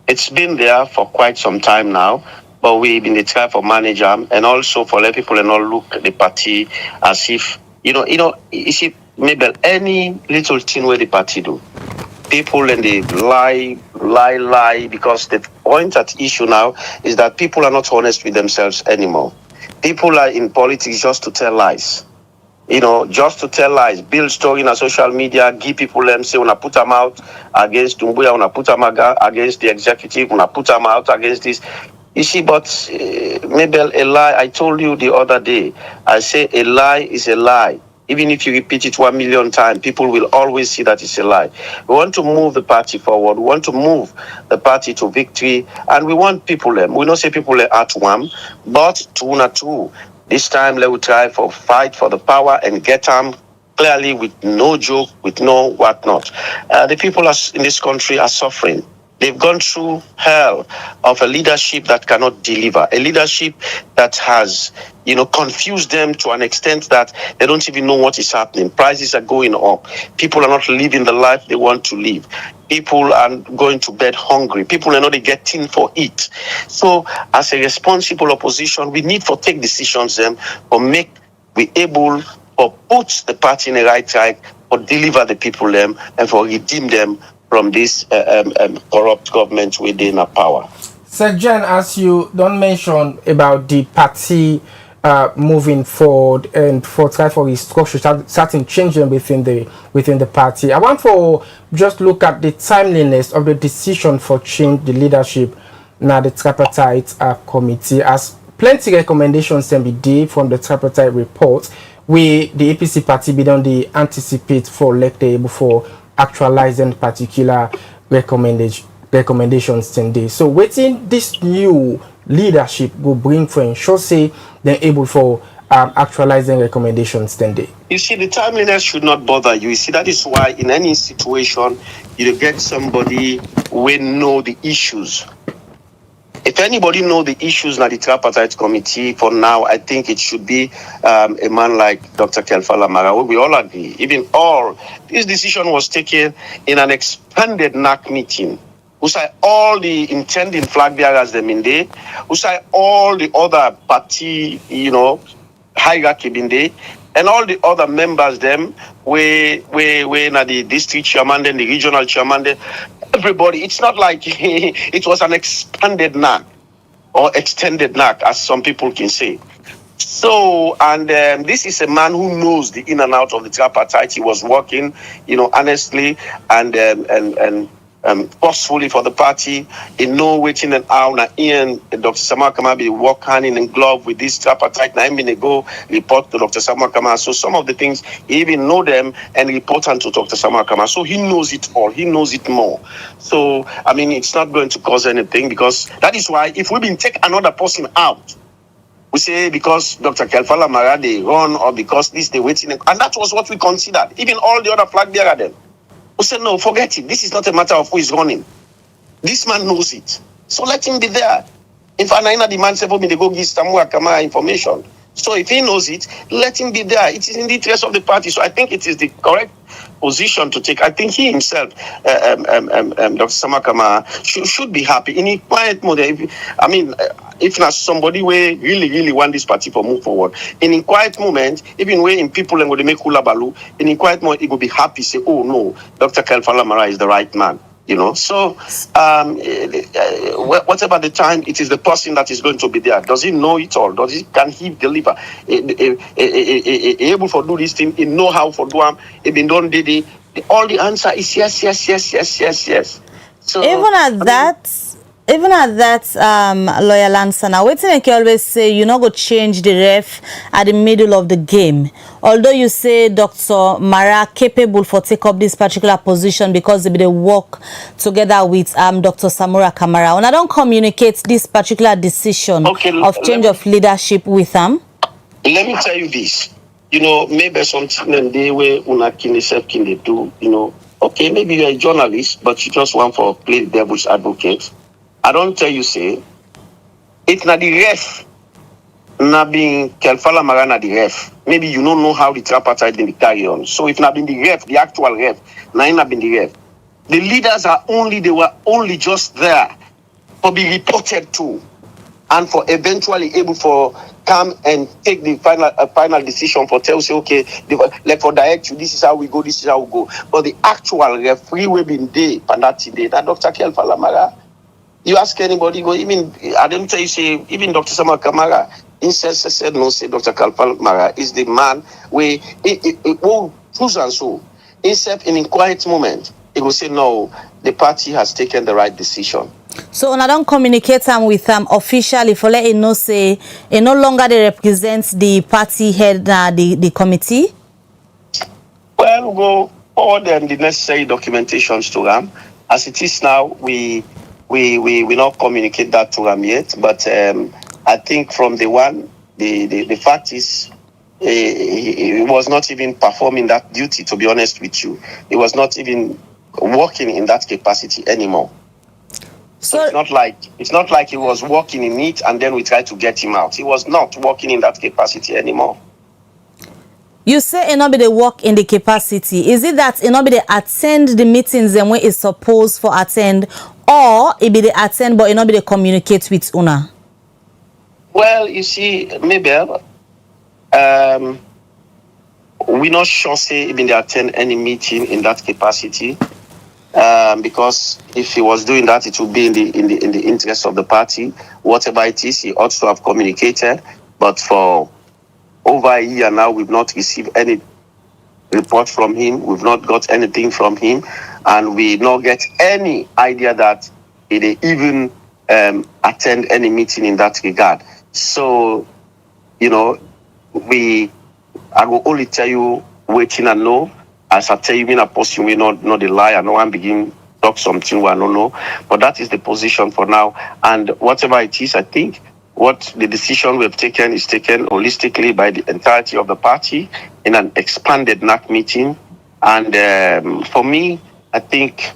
it's been there for quite some time now, but we've been trying for manager and also for let people and all look at the party as if you see, Mabel, any little thing where the party do, people and they lie, because the point at issue now is that people are not honest with themselves anymore. People are in politics just to tell lies. Just to tell lies, build story in social media, give people them, say, when I put them out against Dumbuya, when I put them against the executive, when I put them out against this. You see, but maybe a lie, I told you the other day, I say a lie is a lie. Even if you repeat it 1 million times, people will always see that it's a lie. We want to move the party forward. We want to move the party to victory. And we want people, we don't say people at one, but two. This time, let us try for fight for the power and get them clearly with no joke, with no whatnot. The people in this country are suffering. They've gone through hell of a leadership that cannot deliver, a leadership that has, confused them to an extent that they don't even know what is happening. Prices are going up. People are not living the life they want to live. People are going to bed hungry. People are not getting for it. So as a responsible opposition, we need to take decisions or be able or put the party in the right track or deliver the people and for redeem them from this corrupt government within our power. Sir Jen, as you don't mention about the party moving forward and for try for restructure, certain changes within the party, I want to just look at the timeliness of the decision for change the leadership now the Tripartite Committee, as plenty recommendations can be did from the Tripartite report. We the APC party be done the anticipate for elect able for actualizing particular recommendations today. So waiting this new leadership will bring for ensure say they're able for actualizing recommendations today. You see, the timeliness should not bother you. You see, that is why in any situation you get somebody who know the issues. If anybody know the issues na the Tripartite Committee, for now, I think it should be a man like Dr. Kaifala Marah. We all agree. Even all, this decision was taken in an expanded NAC meeting. We say all the intending flag bearers them in there. We say all the other party, hierarchy in there. And all the other members them, we na the district chairman, then the regional chairman, then everybody. It's not like it was an expanded NAC or extended NAC, as some people can say. So, and this is a man who knows the in and out of the tripartite. He was working, honestly and forcefully for the party. In no waiting and out. Now, Dr. Samura Kamara be work hand in glove with this tripartite. Now, I'm going to go report to Dr. Samura Kamara. So some of the things, he even know them and report on to Dr. Samura Kamara. So he knows it all. He knows it more. So, I mean, it's not going to cause anything, because that is why if we been take another person out, we say because Dr. Kaifala Marah they run, or because this they waiting, and that was what we considered. Even all the other flag bearer them. We said, no, forget it. This is not a matter of who is running. This man knows it. So let him be there. If Anaina demands for me to go give Samura Kamara information. So if he knows it, let him be there. It is in the interest of the party. So I think it is the correct position to take. I think he himself, Dr. Samura Kamara, should be happy in a quiet mode. If not somebody way really want this party to move forward, in a quiet moment, even when people and when they make hula balu, in a quiet moment, he will be happy. Say, oh no, Dr. Kaifala Marah is the right man. So whatever the time, it is the person that is going to be there. Does he know it all? Can he deliver? Able to do this thing? He know how to do them? He been done did it? All the answer is yes. So even at that lawyer Lansana, waiting I can always say you not go change the ref at the middle of the game. Although you say Dr. Marah capable for take up this particular position because they work together with Dr. Samura Kamara. When I don't communicate this particular decision of change of leadership with them. Let me tell you this. Maybe something in the way una can do, okay, maybe you're a journalist, but you just want to play the devil's advocate. I don't tell you, say, it's not the ref, not being Kaifala Marah, not the ref. Maybe you don't know how the tripartite been carry on. So if not been the ref, the actual ref, not been the ref. The leaders they were only just there for be reported to, and for eventually able for come and take the final decision for tell say, okay, like for direct you, this is how we go, this is how we go. But the actual referee will be there, and that's today. That Dr. Kaifala Marah. You ask anybody, even I don't tell you, say, even Dr. Samura Kamara, he said no, say Dr. Kaifala Marah is the man where who choose and so. Except in a quiet moment, he will say, no, the party has taken the right decision. So when I don't communicate with them officially for let him know say he no longer they represent the party head the committee? Well, we'll go forward them the necessary documentations to them. As it is now, we not communicate that to them yet, but I think from the one, the fact is he was not even performing that duty, to be honest with you. He was not even working in that capacity anymore. So it's not like he was working in it and then we tried to get him out. He was not working in that capacity anymore. You say nobody work in the capacity. Is it that nobody attend the meetings and when it's supposed for attend, or it be they attend but nobody communicate with una? Well, you see, maybe we not sure say even they attend any meeting in that capacity. Because if he was doing that, it would be in the interest of the party. Whatever it is, he ought to have communicated. But for over a year now, we've not received any report from him. We've not got anything from him, and we not get any idea that he even attend any meeting in that regard. So, I will only tell you waiting and know. as I tell you, in a person we not the lie. No one begin talk something we don't know. But that is the position for now. And whatever it is, I think what the decision we've taken is taken holistically by the entirety of the party in an expanded NAC meeting. And for me, I think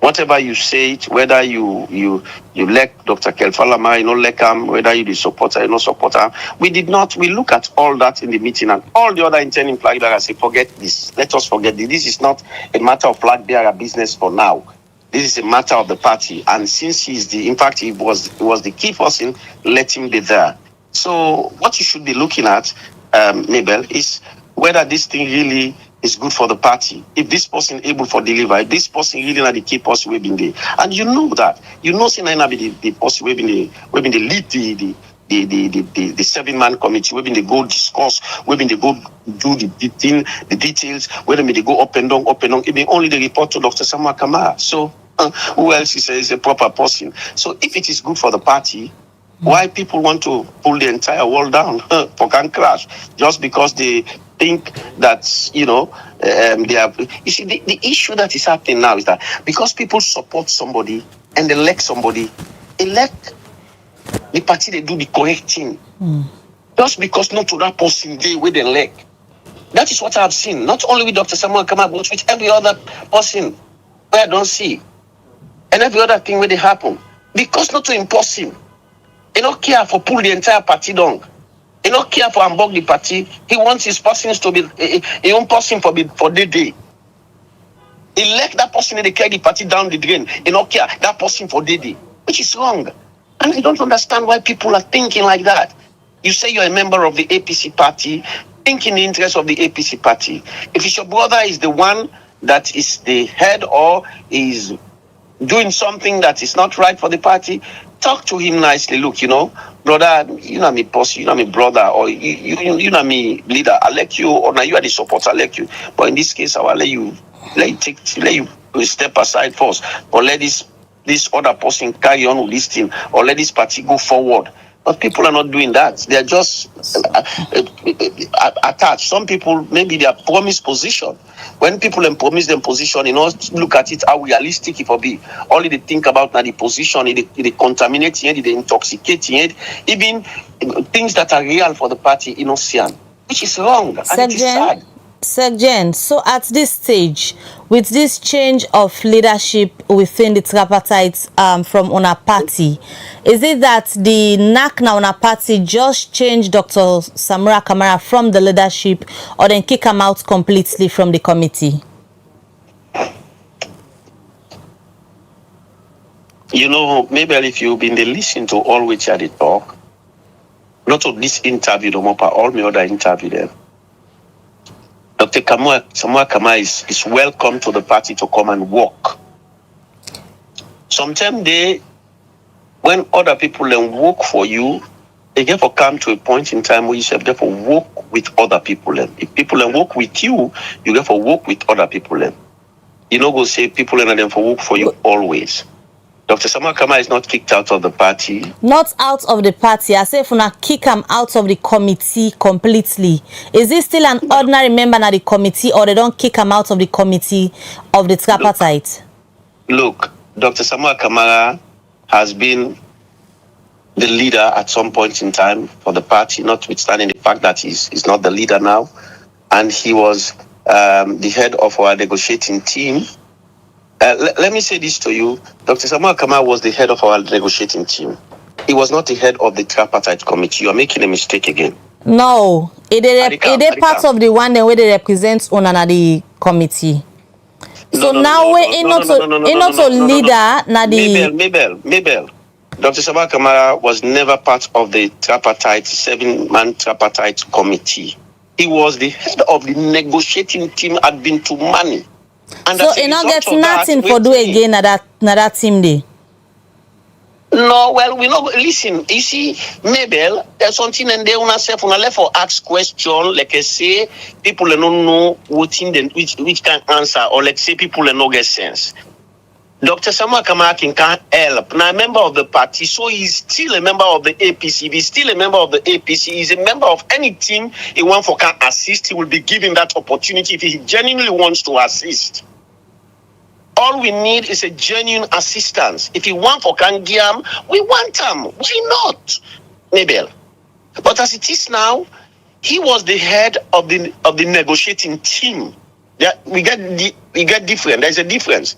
whatever you say it, whether you elect Dr. Kaifala Marah, you know, like whether you the supporter, you know, supporter, we look at all that in the meeting and all the other intending flag bearers say, forget this. Let us forget this. This is not a matter of flag bearer business for now. This is a matter of the party. And since he was the key person, let him be there. So what you should be looking at, Mabel, is whether this thing really is good for the party. If this person able for deliver, if this person really not the key person we been there, and you know that, you know, say na be the person we been the lead the 7-man committee, we been the go discuss, we been the go do the thing, the details, whether they go up and down. It be only the report to Dr. Samura Kamara. So who else is a proper person? So if it is good for the party, why people want to pull the entire world down for can crash just because they think that, you know, they have. You see, the issue that is happening now is that because people support somebody and elect somebody, elect the party, they do the correct thing. Just because not to that person they with the elect. That is what I have seen, not only with Dr. Samura Kamara, but with every other person where I don't see. And every other thing where they happen. Because not to impose him. He don't care for pull the entire party down. He don't care for unbog the party. He wants his persons to be his own person for the day. Elect that person and they carry the party down the drain. He don't care that person for the day, which is wrong. And I don't understand why people are thinking like that. You say you're a member of the APC party, think in the interest of the APC party. If it's your brother is the one that is the head or is doing something that is not right for the party, talk to him nicely. Look, you know, brother, you know me boss, you know me brother, or you know me leader. I like you, or now you are the supporter. I like you, but in this case, I will let you step aside first, or let this other person carry on with this thing, or let this party go forward. But people are not doing that. They are just attached. Some people, maybe they are promised position. When people promise them position, you know, look at it how realistic it will be. Only they think about now the position, they contaminate it, they intoxicate it, even things that are real for the party, innocent, which is wrong. And it is sad. Sergeant, so at this stage, with this change of leadership within the tripartite from on our party, is it that the NAC now on our party just changed Dr. Samura Kamara from the leadership, or then kick him out completely from the committee? You know, maybe if you've been listening to all which are the talk, not to this interview, but all my other interview there. Dr. Samura Kamara is welcome to the party to come and work. Sometimes when other people then work for you, they get to come to a point in time where you have to work with other people. If people then work with you, you get to work with other people. You know, go say people and them for work for you always. Dr. Samura Kamara is not kicked out of the party. Not out of the party. I say if you kick him out of the committee completely, is he still an ordinary member of the committee, or they don't kick him out of the committee of the tripartite? Look, Dr. Samura Kamara has been the leader at some point in time for the party, notwithstanding the fact that he's not the leader now. And he was the head of our negotiating team. Let me say this to you. Dr. Samura Kamara was the head of our negotiating team. He was not the head of the Tripartite Committee. You are making a mistake again. No. It is part of the one where they represent on the committee. So now we're not a leader. Mabel. Dr. Samura Kamara was never part of the Tripartite, 7-man Tripartite Committee. He was the head of the negotiating team at Bintu Mani. And so he not get nothing for do again at that team day. No, well, we know. Listen, you see, Mabel, there's something and they wanna say for left for ask question, like I say, people don't know what in which can answer, or like say people don't get sense. Dr. Samura Kamara can't help. Now, a member of the party, so he's still a member of the APC. If he's still a member of the APC, he's a member of any team he wants for can assist. He will be given that opportunity if he genuinely wants to assist. All we need is a genuine assistance. If he wants for can giam, we want him. Why not, Mabel? But as it is now, he was the head of the negotiating team. We get different. There's a difference.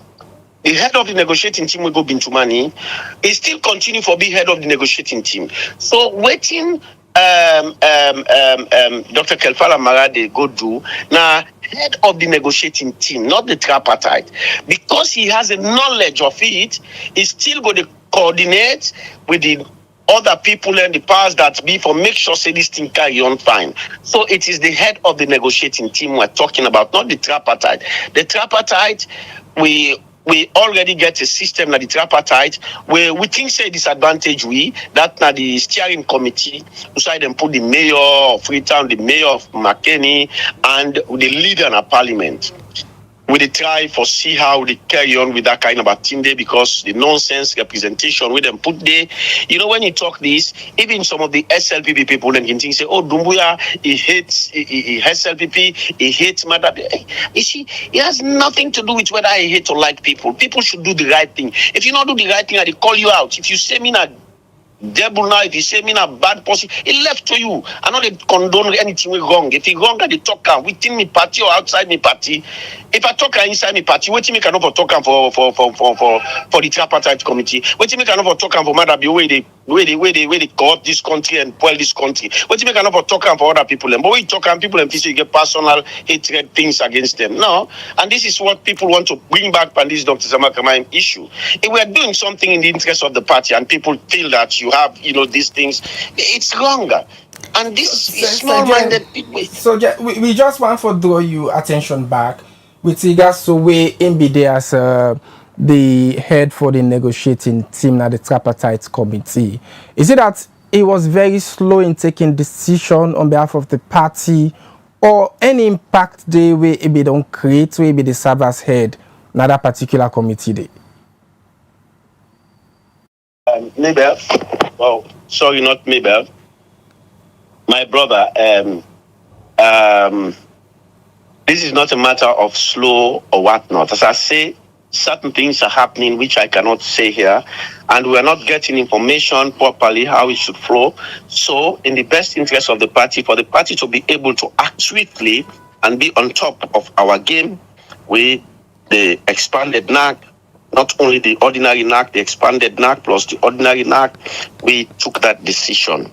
The head of the negotiating team will go Bintumani. He still continue for be head of the negotiating team. So waiting, Dr. Kaifala Marah they go do now head of the negotiating team, not the tripartite, because he has a knowledge of it. He's still going to coordinate with the other people and the powers that be for make sure say this thing carry on fine. So it is the head of the negotiating team we're talking about, not the tripartite. The tripartite, we already get a system that the tripartite where we think say disadvantage that now the steering committee decide and put the mayor of Freetown, the mayor of McKinney, and the leader in a parliament. We try for see how they carry on with that kind of a thing there, because the nonsense representation with them put there. You know, when you talk this, even some of the SLPP people then can think say, oh, Dumbuya, he hates SLPP, he hates Maada Bio. You see, it has nothing to do with whether I hate or like people. People should do the right thing. If you not do the right thing, I call you out. If you say me not devil now, if you say me a bad person, it left to you. I know they condone anything wrong. If it's wrong, I talk within me party or outside me party. If I talk inside me party, what you make another talk for the Tripartite Committee? What you make another talk for Maada Bio where they co-op this country and spoil this country? What you make another talk for other people? And but we talk and people and you get personal hatred things against them. No, and this is what people want to bring back on this Dr. Samura Kamara issue. If we are doing something in the interest of the party and people feel that you have, these things, it's wrong. And this is small-minded people. So we just want to draw your attention back with regards to where MBD as the head for the negotiating team at the Tripartite Committee. Is it that he was very slow in taking decision on behalf of the party, or any impact they will be don't create where be the serve as head in that particular committee day? Mabel, well, sorry, not Mabel. My brother, this is not a matter of slow or whatnot. As I say, certain things are happening which I cannot say here, and we are not getting information properly how it should flow. So, in the best interest of the party, for the party to be able to act swiftly and be on top of our game with the expanded NAC, not only the ordinary NAC, the expanded NAC plus the ordinary NAC, we took that decision.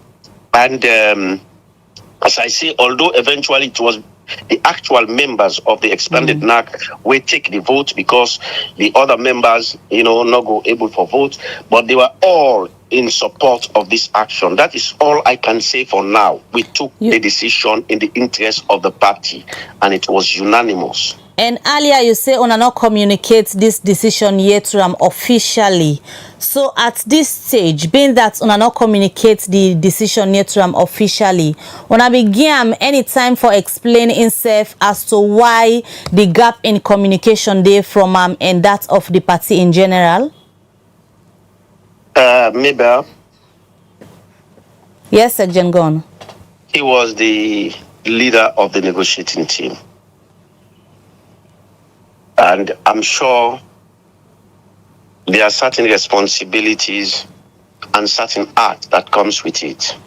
And as I say, although eventually it was the actual members of the expanded NAC will take the vote because the other members, not go able for vote, but they were all in support of this action. That is all I can say for now. We took the decision in the interest of the party, and it was unanimous. And earlier you say una not communicate this decision yet to officially. So at this stage, being that una not communicate the decision yet to officially, una begin any time for explaining himself as to why the gap in communication there from and that of the party in general? Mabel. Yes, Sergeant Gon. He was the leader of the negotiating team. And I'm sure there are certain responsibilities and certain acts that comes with it.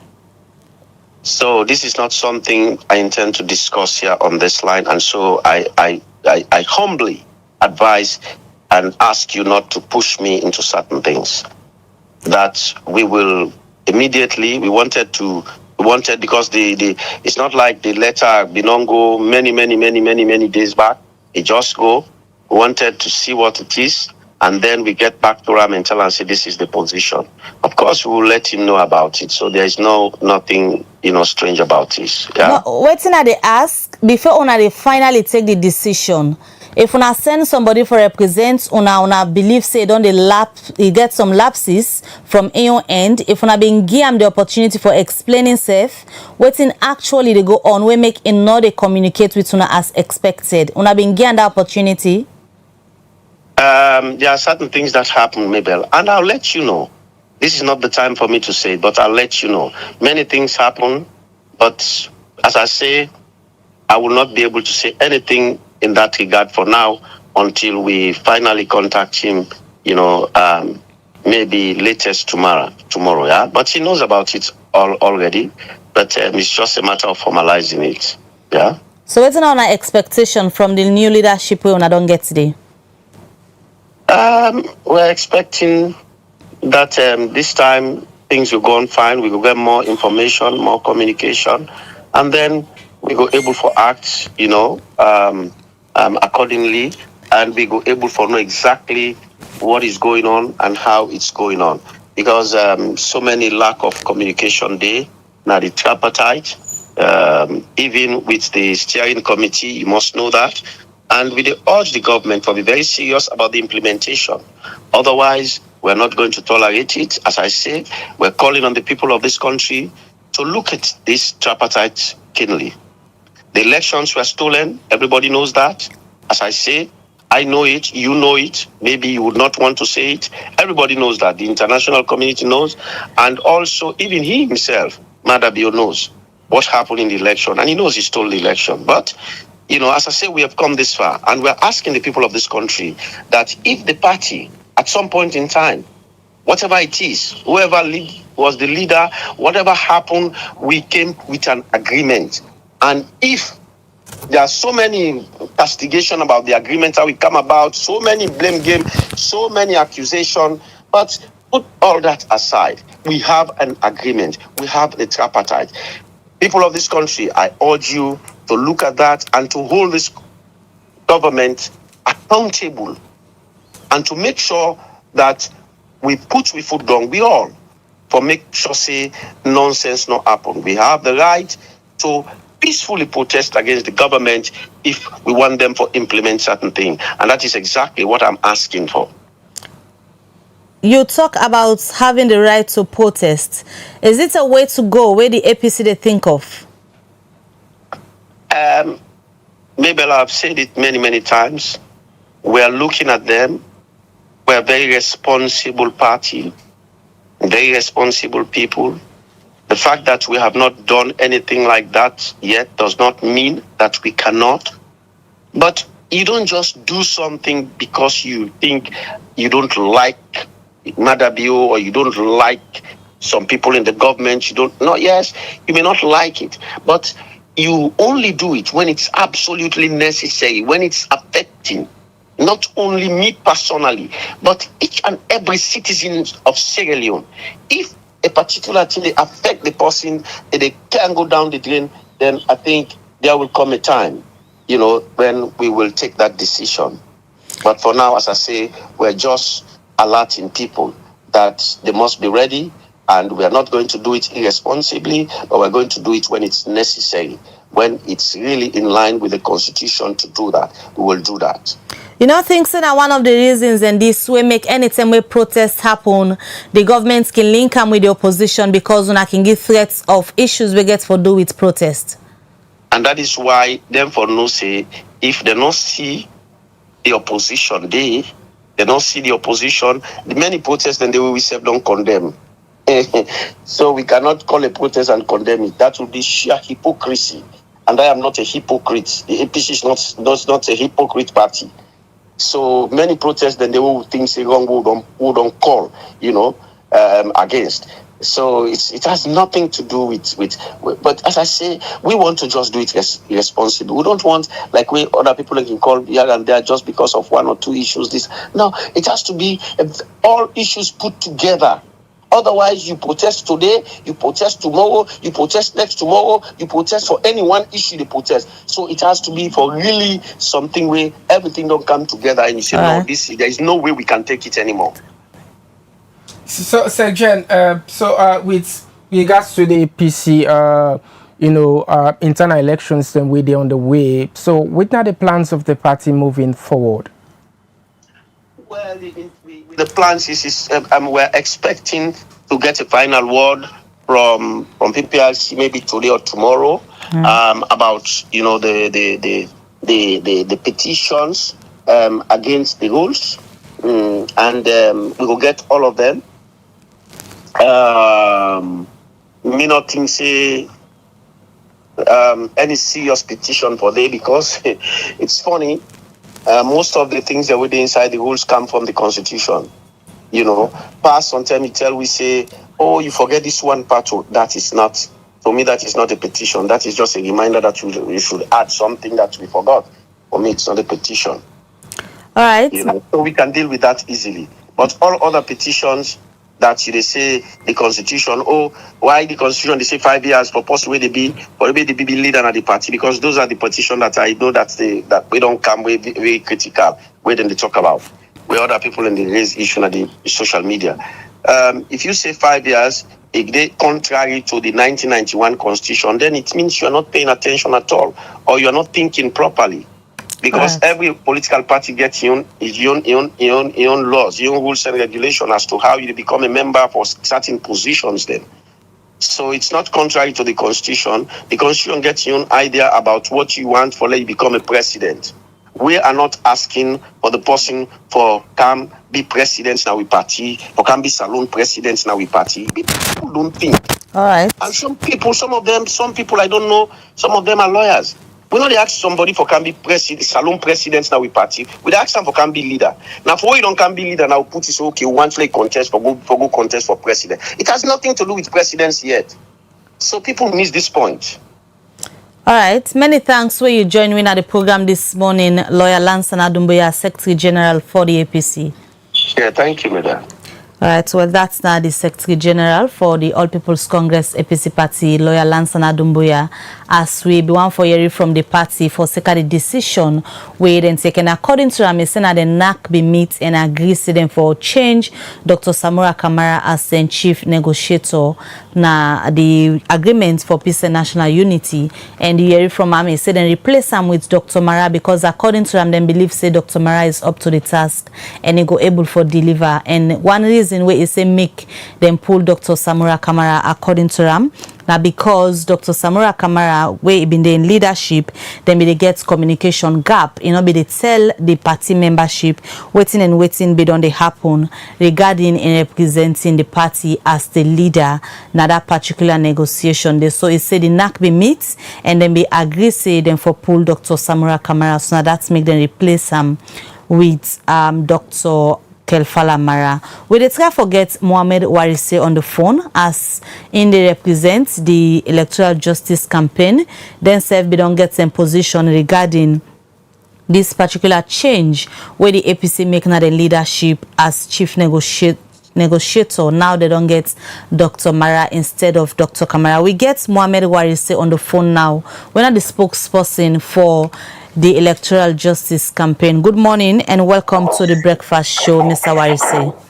So this is not something I intend to discuss here on this line. And so I humbly advise and ask you not to push me into certain things. That we will immediately, we wanted because it's not like the letter been on go many days back. It just go. We wanted to see what it is, and then we get back to Ram and tell and say this is the position. Of course, we will let him know about it. So there is nothing strange about this. Yeah. No, waiting at the ask before they finally take the decision. If una send somebody for represent una believe say don't they get some lapses from your end. If una been give the opportunity for explaining self, waiting actually they go on we make another communicate with una as expected. Una been given the opportunity. there are certain things that happen, Mabel, and I'll let you know. This is not the time for me to say it, but I'll let you know. Many things happen, but as I say, I will not be able to say anything in that regard for now until we finally contact him, maybe latest tomorrow, yeah? But he knows about it already, but it's just a matter of formalizing it, yeah? So what's our expectation from the new leadership when I don't get today? We're expecting that this time things will go on fine. We will get more information, more communication, and then we go able for act, accordingly, and we go able for know exactly what is going on and how it's going on. Because so many lack of communication there. Now the tripartite, even with the steering committee, you must know that. And we urge the government to be very serious about the implementation. Otherwise, we're not going to tolerate it. As I say, we're calling on the people of this country to look at this tripartite keenly. The elections were stolen. Everybody knows that. As I say, I know it. You know it. Maybe you would not want to say it. Everybody knows that. The international community knows. And also, even he himself, Maada Bio, knows what happened in the election. And he knows he stole the election. But as I say, we have come this far, and we're asking the people of this country that if the party, at some point in time, whatever it is, whoever was the leader, whatever happened, we came with an agreement. And if there are so many castigation about the agreement that we come about, so many blame game, so many accusations, but put all that aside. We have an agreement. We have the tripartite. People of this country, I urge you to look at that and to hold this government accountable and to make sure that we foot down, we all, for make sure say nonsense not happen. We have the right to peacefully protest against the government if we want them to implement certain things. And that is exactly what I'm asking for. You talk about having the right to protest. Is it a way to go where the APC they think of? Maybe I've said it many, many times. We are looking at them. We're a very responsible party, very responsible people. The fact that we have not done anything like that yet does not mean that we cannot. But you don't just do something because you think you don't like Maada Bio or you don't like some people in the government. Yes, you may not like it, but you only do it when it's absolutely necessary, when it's affecting not only me personally, but each and every citizen of Sierra Leone. If a particular thing they affect the person and they can't go down the drain, then I think there will come a time, when we will take that decision. But for now, as I say, we're just alerting people that they must be ready, and we are not going to do it irresponsibly, but we're going to do it when it's necessary. When it's really in line with the Constitution to do that, we will do that. Think that one of the reasons and this way make anytime where protests happen, the government can link them with the opposition because I can give threats of issues we get for do with protest. And that is why them for no say, if they don't see the opposition, they don't see the opposition, the many protests, then they will say don't condemn. So we cannot call a protest and condemn it. That would be sheer hypocrisy. And I am not a hypocrite. The APC is not a hypocrite party. So many protests, then they will think say wrong who don't call, against. So it has nothing to do with. But as I say, we want to just do it responsibly. We don't want like we other people can call here and there just because of one or two issues. No, it has to be all issues put together. Otherwise, you protest today, you protest tomorrow, you protest next tomorrow, you protest for any one issue they protest. So it has to be for really something where everything don't come together and you say, no, there is no way we can take it anymore. So, Sir Jen, with regards to the APC, internal elections and they're on the way. So, what are the plans of the party moving forward? Well, the plans is we're expecting to get a final word from PPRC maybe today or tomorrow about the petitions against the rules. and we will get all of them. Me not think say any serious petition for them, because it's funny. Most of the things that we do inside the rules come from the Constitution. You know, past sometimes you tell we say, oh, you forget this one part. That is not, for me, that is not a petition. That is just a reminder that you should add something that we forgot. For me, it's not a petition. All right. You know, so we can deal with that easily. But all other petitions that they say the Constitution, oh, why the Constitution, they say 5 years for post where they be, for maybe they be leader of the party, because those are the petitions that I know that we don't come very critical, where then they talk about, where other people in the raise issue on the social media. If you say 5 years, if they contrary to the 1991 Constitution, then it means you're not paying attention at all, or you're not thinking properly. Because every political party gets your own laws, your own rules and regulations as to how you become a member for certain positions then. So it's not contrary to the Constitution. The Constitution gets your own idea about what you want for you become a president. We are not asking for the person for can be president now we party, or can be salon president now we party. People don't think. All right. And some people I don't know, some of them are lawyers. We not ask somebody for can be salon president now we party. We ask them for can be leader. Now for you don't can be leader now put it so okay, one play contest for go contest for president. It has nothing to do with presidency yet. So people miss this point. All right. Many thanks for you joining at the program this morning, Lawyer Lansana Doumbouya, Secretary General for the APC. Yeah, thank you, madam. All right, well, that's now the Secretary General for the All People's Congress APC party, Lawyer Lansana Doumbouya, as we be one for hearing from the party for the decision we then taken. According to Ramesena, the NAC be meet and agree to them for change Dr. Samura Kamara as the Chief Negotiator. Now, the agreement for peace and national unity, and the hearing from Ame said then replace him with Dr. Marah, because according to them, they believe say Dr. Marah is up to the task and he go able for deliver. And one reason where it say make them pull Dr. Samura Kamara, according to them, now because Dr. Samura Kamara, where he been there in leadership, then they get communication gap. You know, they tell the party membership waiting be done they happen regarding in representing the party as the leader. Now that particular negotiation, so it said the NAC be meet and then be agree say them for pull Dr. Samura Kamara. So now that's make them replace with Dr. Kaifala Marah. We did try forget Mohamed Warise on the phone as in they represent the Electoral Justice campaign. Then self be don't get some position regarding this particular change where the APC making the leadership as Chief Negotiator. Now they don't get Dr. Marah instead of Dr. Kamara. We get Mohamed Warise on the phone now. We're not the spokesperson for the Electoral Justice campaign. Good morning and welcome to the breakfast show, Mr. Warise.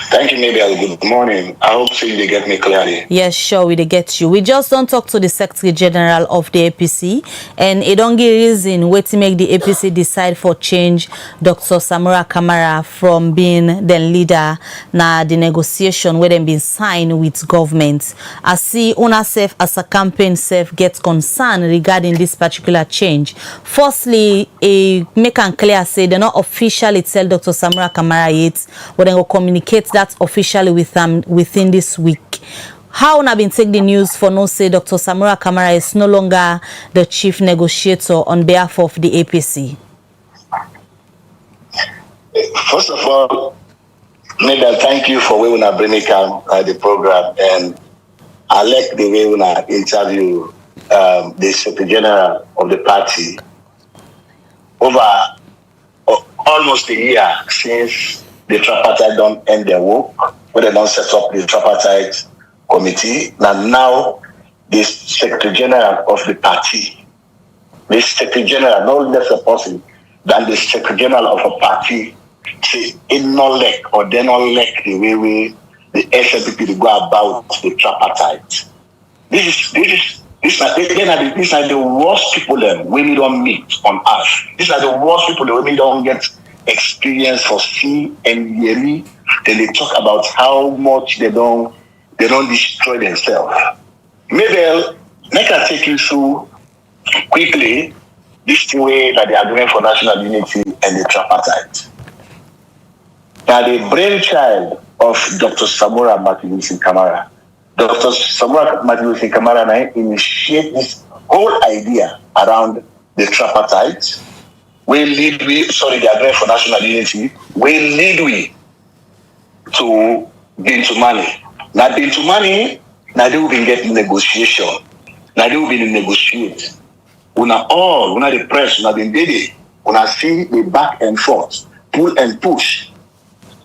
Thank you, Mabel. Good morning. I hope so you get me clearly. Yes, sure, we get you. We just don't talk to the Secretary General of the APC, and it don't give reason where to make the APC decide for change Dr. Samura Kamara from being the leader na the negotiation where them been signed with government. I see una self as a campaign self gets concerned regarding this particular change. Firstly, make and clear say they not officially tell Dr. Samura Kamara yet, but they will communicate that officially with them within this week. How have been take the news for no say Dr. Samura Kamara is no longer the Chief Negotiator on behalf of the APC? First of all, Mabel, thank you for when I bring me the program, and I like the way when I interview the Secretary General of the party over almost a year since the Tripartite don't end their work, where they don't set up the Tripartite Committee. Now the Secretary General of the party, the Secretary General, no less a person than the Secretary General of a party, in no like or they not like the way the SLPP go about the Tripartite. These are the worst people that we don't meet on earth. These are the worst people that we don't get experience for see and yearly. Then they talk about how much they don't destroy themselves. Maybe make I take you through quickly this way that they are doing for national unity and the Tripartite. Now, the brainchild of Dr. Samura Kamara. Dr. Samura Kamara initiated this whole idea around the tripartite. The agreement for national unity, we lead to Bintu money. Now, Bintu money, now they will be getting negotiation. Now they will be negotiate. Una the press, una been ready. Una see the back and forth, pull and push.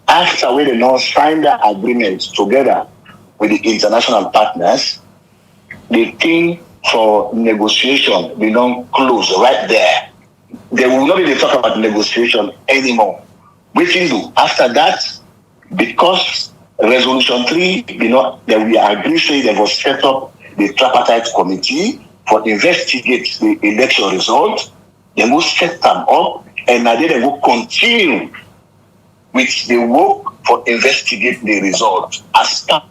After we now sign the agreement together with the international partners, the thing for negotiation will not close right there. They will not be talk about negotiation anymore. Which is after that, because Resolution 3, that we agree say they will set up the Tripartite Committee for investigate the election result. They will set them up, and now they will continue with the work for investigate the result as part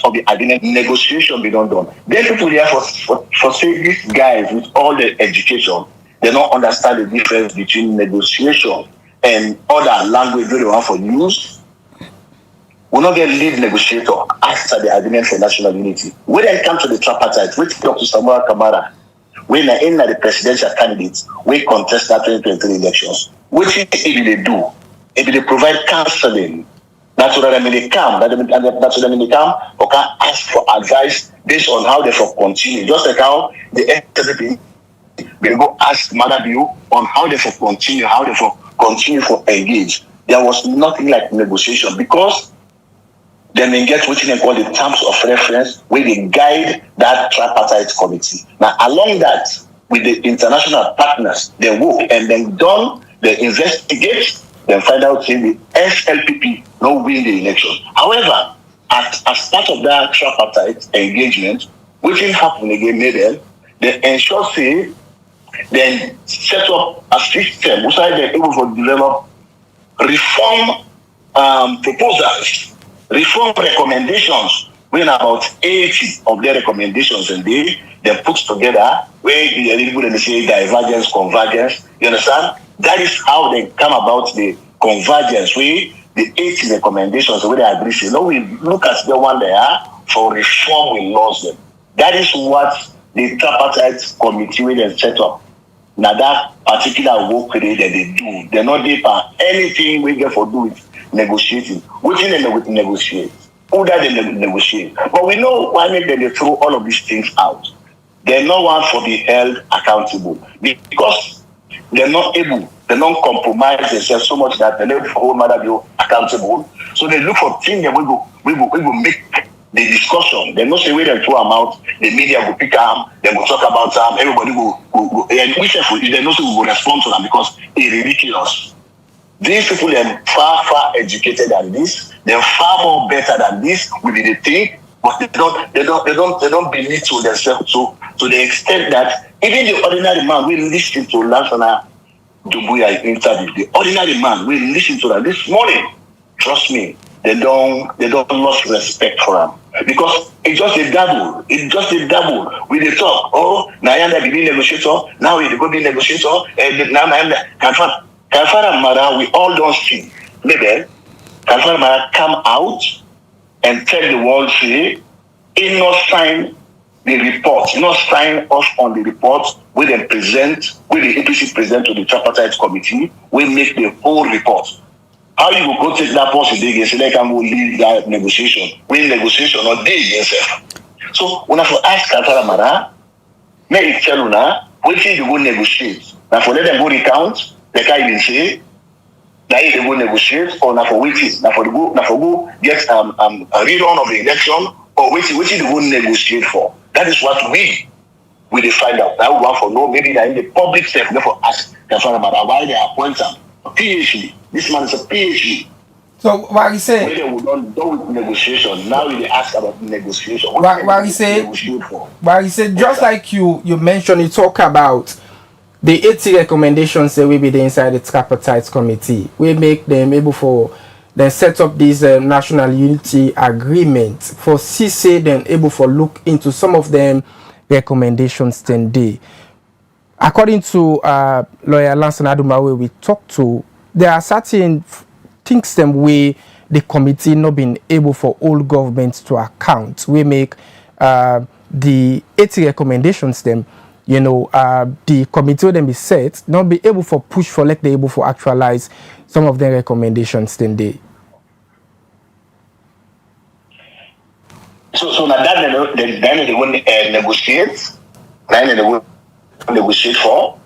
of the agreement negotiation be done. Then people here for say these guys with all the education, they don't understand the difference between negotiation and other language they want for use. We not get lead negotiator after the agreement for national unity. When they come to the tripartite, which Dr. Samura Kamara, when they end the presidential candidates, we contest that 2023 elections. Which is they do? If they provide counseling, that's what they come. That's what they come. Or can ask for advice based on how they for continue. Just like how the SLP will go ask Maada Bio on how they for continue for engage. There was nothing like negotiation because then they get what they call the terms of reference where they guide that tripartite committee. Now, along that, with the international partners, they work and then they investigate, then find out say the SLPP no win the election. However, as part of that tripartite engagement, which didn't happen again, they ensure say, then set up a system which they're able to develop reform proposals, reform recommendations, when about 80 of their recommendations and they put together where they say divergence, convergence. You understand? That is how they come about the convergence, where the 80 recommendations where they agree. So now we look at the one there for reform, we lost them. That is what the Tripartite Committee where they set up. Now that particular work that they do, they're not there for anything we get for do with negotiating. Which they negotiate? Who that they negotiate? But we know why they throw all of these things out. They're not one for be held accountable because they're not able, they don't compromise themselves so much that they're able to hold Maada Bio accountable. So they look for things that we will make the discussion. They not say where they throw them out, the media will pick them, they will talk about them, everybody will and we say they not say we will respond to them because it's ridiculous. These people are far educated than this, they're far more better than this with the thing, but they don't believe to themselves to the extent that even the ordinary man will listen to Lansana Dubuya interview. The ordinary man will listen to that this morning. Trust me, they don't lose respect for him. Because it's just a double. It's just a double. We they talk, oh, now I am the negotiator, now we go be negotiator, and now I am the Kaifala Marah, we all don't see. Maybe Kaifala Marah come out and tell the world, say, he not sign the report, not sign off on the report, we then present, we the APC present to the Tripartite Committee, we make the whole report. How you will go take that person against and they can go lead that negotiation? We negotiation or they against it. So when I for ask Kaifala Marah, may it tell you now, what you go negotiate? Now for let them go recount, they can't even say, now they go negotiate or now for waiting, now for go get a rerun of the election or waiting they go negotiate for. That is what we will find out. Now we want for know maybe that in the public sector, therefore ask Kaifala Marah why they appoint him. A PhD. This man is a PhD. So what he say? When they will not do with negotiation, now they ask about negotiation. What he say? What he said, just like you mentioned, you talk about the 80 recommendations that will be there inside the Tripartite Committee. We make them able for then set up this national unity agreement for CC then able for look into some of them recommendations 10 day. According to lawyer Lansana Dumawe, we talked to there are certain things them way the committee not been able for all governments to account. We make the 80 recommendations them, you know, the committee them be set, not be able for push for like they able for actualize some of their recommendations then they. So now that they won't negotiate, then they will negotiate for.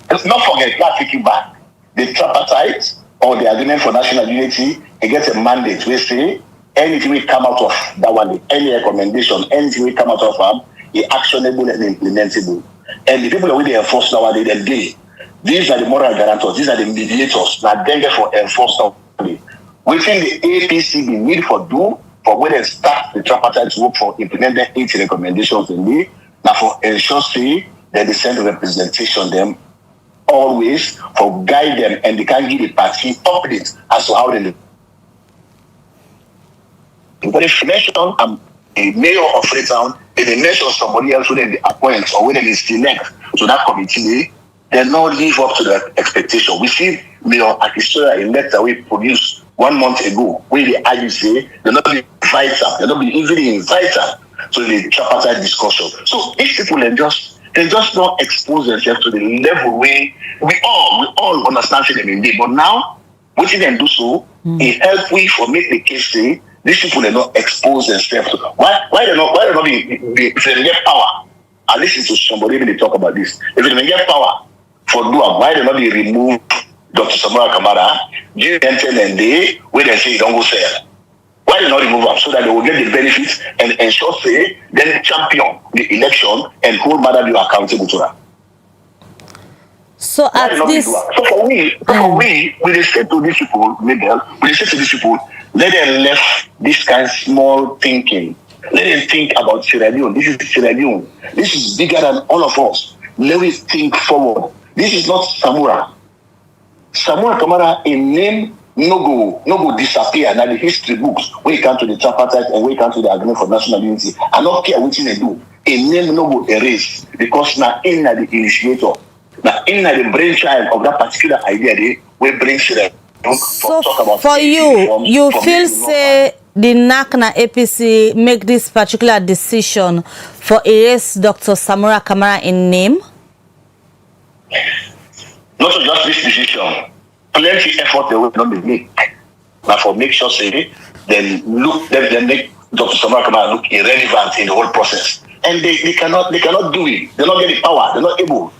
Let's not forget, let's take it back. The tripartite or the agreement for national unity, they get a mandate. We say anything will come out of that one, any recommendation, anything will come out of them, is actionable and implementable. And the people that we enforce nowadays, these are the moral guarantors, these are the mediators, that then for enforcement. We think the APC be need for do for when they start the tripartite work for implementing 80 recommendations in me, now for ensure say that they send representation them always for guide them and they can give the party updates as to how they live. But if mention I'm a mayor of Freetown, if they mention somebody else who they appoint or when they select to that committee, they not live up to the expectation. We see Mayor Akisora in letter we produced 1 month ago, where the IUC, they not be invited, they not be easily invited to the tripartite discussion. So these people they just don't expose themselves to the level where we all understand them in day. But now, what they do so, it helps we for make the case say these people they not expose themselves to why they not be if they get power. I listen to somebody when they talk about this. If they get power for do why they not be remove Dr. Samura Kamara, give them 10 day where they say don't go sell. Why not remove them so that they will get the benefits and ensure say then champion the election and hold Maada Bio accountable to that. So at this, so for we, we say to these people, let them left this kind of small thinking. Let them think about Sierra Leone. This is Sierra Leone. This is bigger than all of us. Let us think forward. This is not Samura. Samura Kamara in name no go disappear now the history books when it comes to the tripartite and when it comes to the agreement for national unity. I don't care what they do. A name no go erase because now in the initiator, now in the brainchild of that particular idea they will bring Sierra. So for you feel say the NAC na APC make this particular decision for erase Dr. Samura Kamara in name? Not just this decision. Plenty effort they will not be made. But for make sure say then make Dr. Samura Kamara look irrelevant in the whole process. And they cannot do it. They don't get the power, they're not able.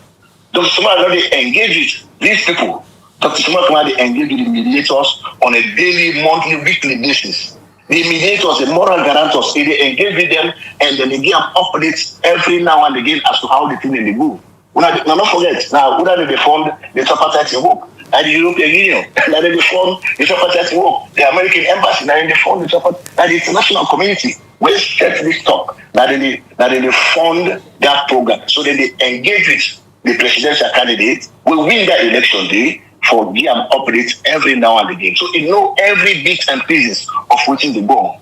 Dr. Samura already engage with these people. Dr. Samura Kamara engage with the mediators on a daily, monthly, weekly basis. The mediators, the moral guarantors, they engage with them and then they give them updates every now and again as to how the thing they move. Now, don't forget, now, who they fund the tripartite work? Now, the European Union, now they fund the tripartite work. The American Embassy, now they fund the tripartite, now the international community. We set this talk. Now they fund that program. So then they engage with the presidential candidate. We win that election day for give them updates every now and again. So you know every bits and pieces of which they go.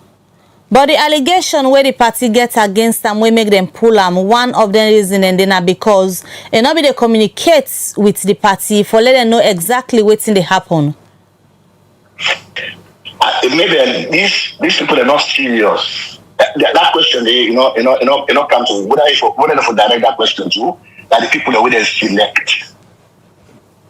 But the allegation where the party gets against them, we make them pull them. One of the reason and then because nobody communicates with the party for let them know exactly what's they happen. Maybe these people are not serious. That question, they come to whether for direct that question to that the people that we select.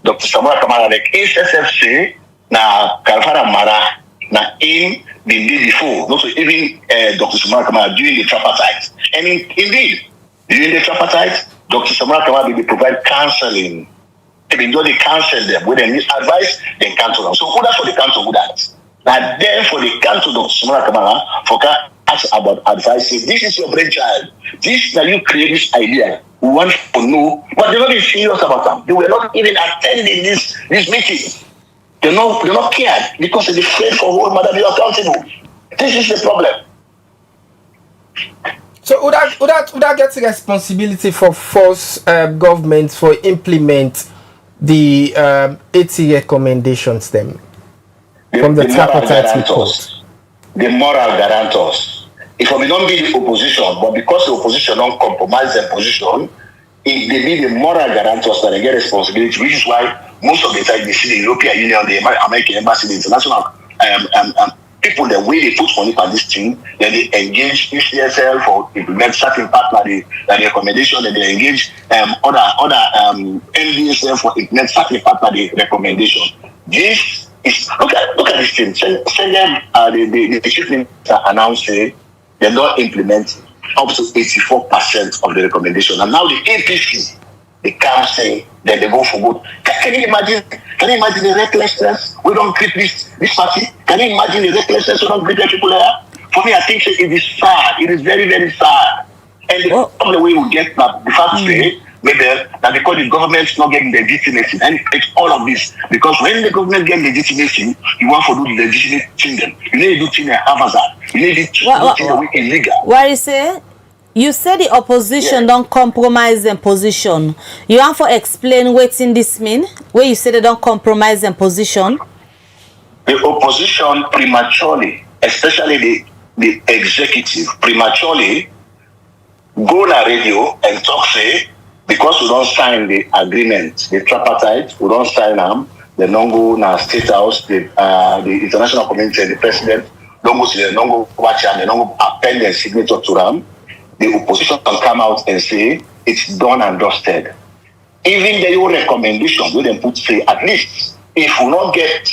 Dr. Samura Kamara, like SSFC, na Kaifala Marah, na in the day before, not so even Dr. Samura Kamara during the tripartite. And indeed, during the tripartite, Dr. Samura Kamara will provide counseling. Even though they counsel them, when they need advice, they cancel them. So who that for the council who that? Now then for the council, Dr. Samura Kamara, for ask about advice. Say, this is your brainchild. This now you create this idea. We want to know, but they're not even serious about them. They were not even attending this meeting. They not cared because they're afraid for whole Maada Bio accountable. This is the problem. So would that get the responsibility for force governments for implement the 80 recommendations then from the tripartite report? The moral guarantors. If we don't be the opposition, but because the opposition don't compromise their position, they be the moral guarantors that they get responsibility, which is why most of the time they see the European Union, the American Embassy, the international people, the way they put money for this thing, then they engage ECSL for implement certain partner, the recommendation, and they engage other NDSL for implement certain partner, the recommendation. This is look at this thing. Send them the Chief Minister announced they don't implement up to 84% of the recommendation, and now the APC they can't say that they go for vote. Can you imagine? Can you imagine the recklessness? We don't greet this party. Can you imagine the recklessness? We don't greet the people there. For me, I think it is sad. It is very, very sad. And the way we get that, the fact say maybe that because the government is not getting legitimacy, and it's all of this. Because when the government gets legitimacy, you want to do the legitimate thing. You need to do things haphazard. You need to do things illegal. What is it? You say the opposition don't compromise their position. You want to explain what in this mean? Where you say they don't compromise their position? The opposition prematurely, especially the executive, prematurely go on radio and talk say, because we don't sign the agreement, the tripartite, we don't sign them, they don't go in our state house, the international community, the president, don't go see them, don't go watch them, they don't go append their signature to them. The opposition can come out and say it's done and dusted. Even the recommendation, we then put say at least if we not get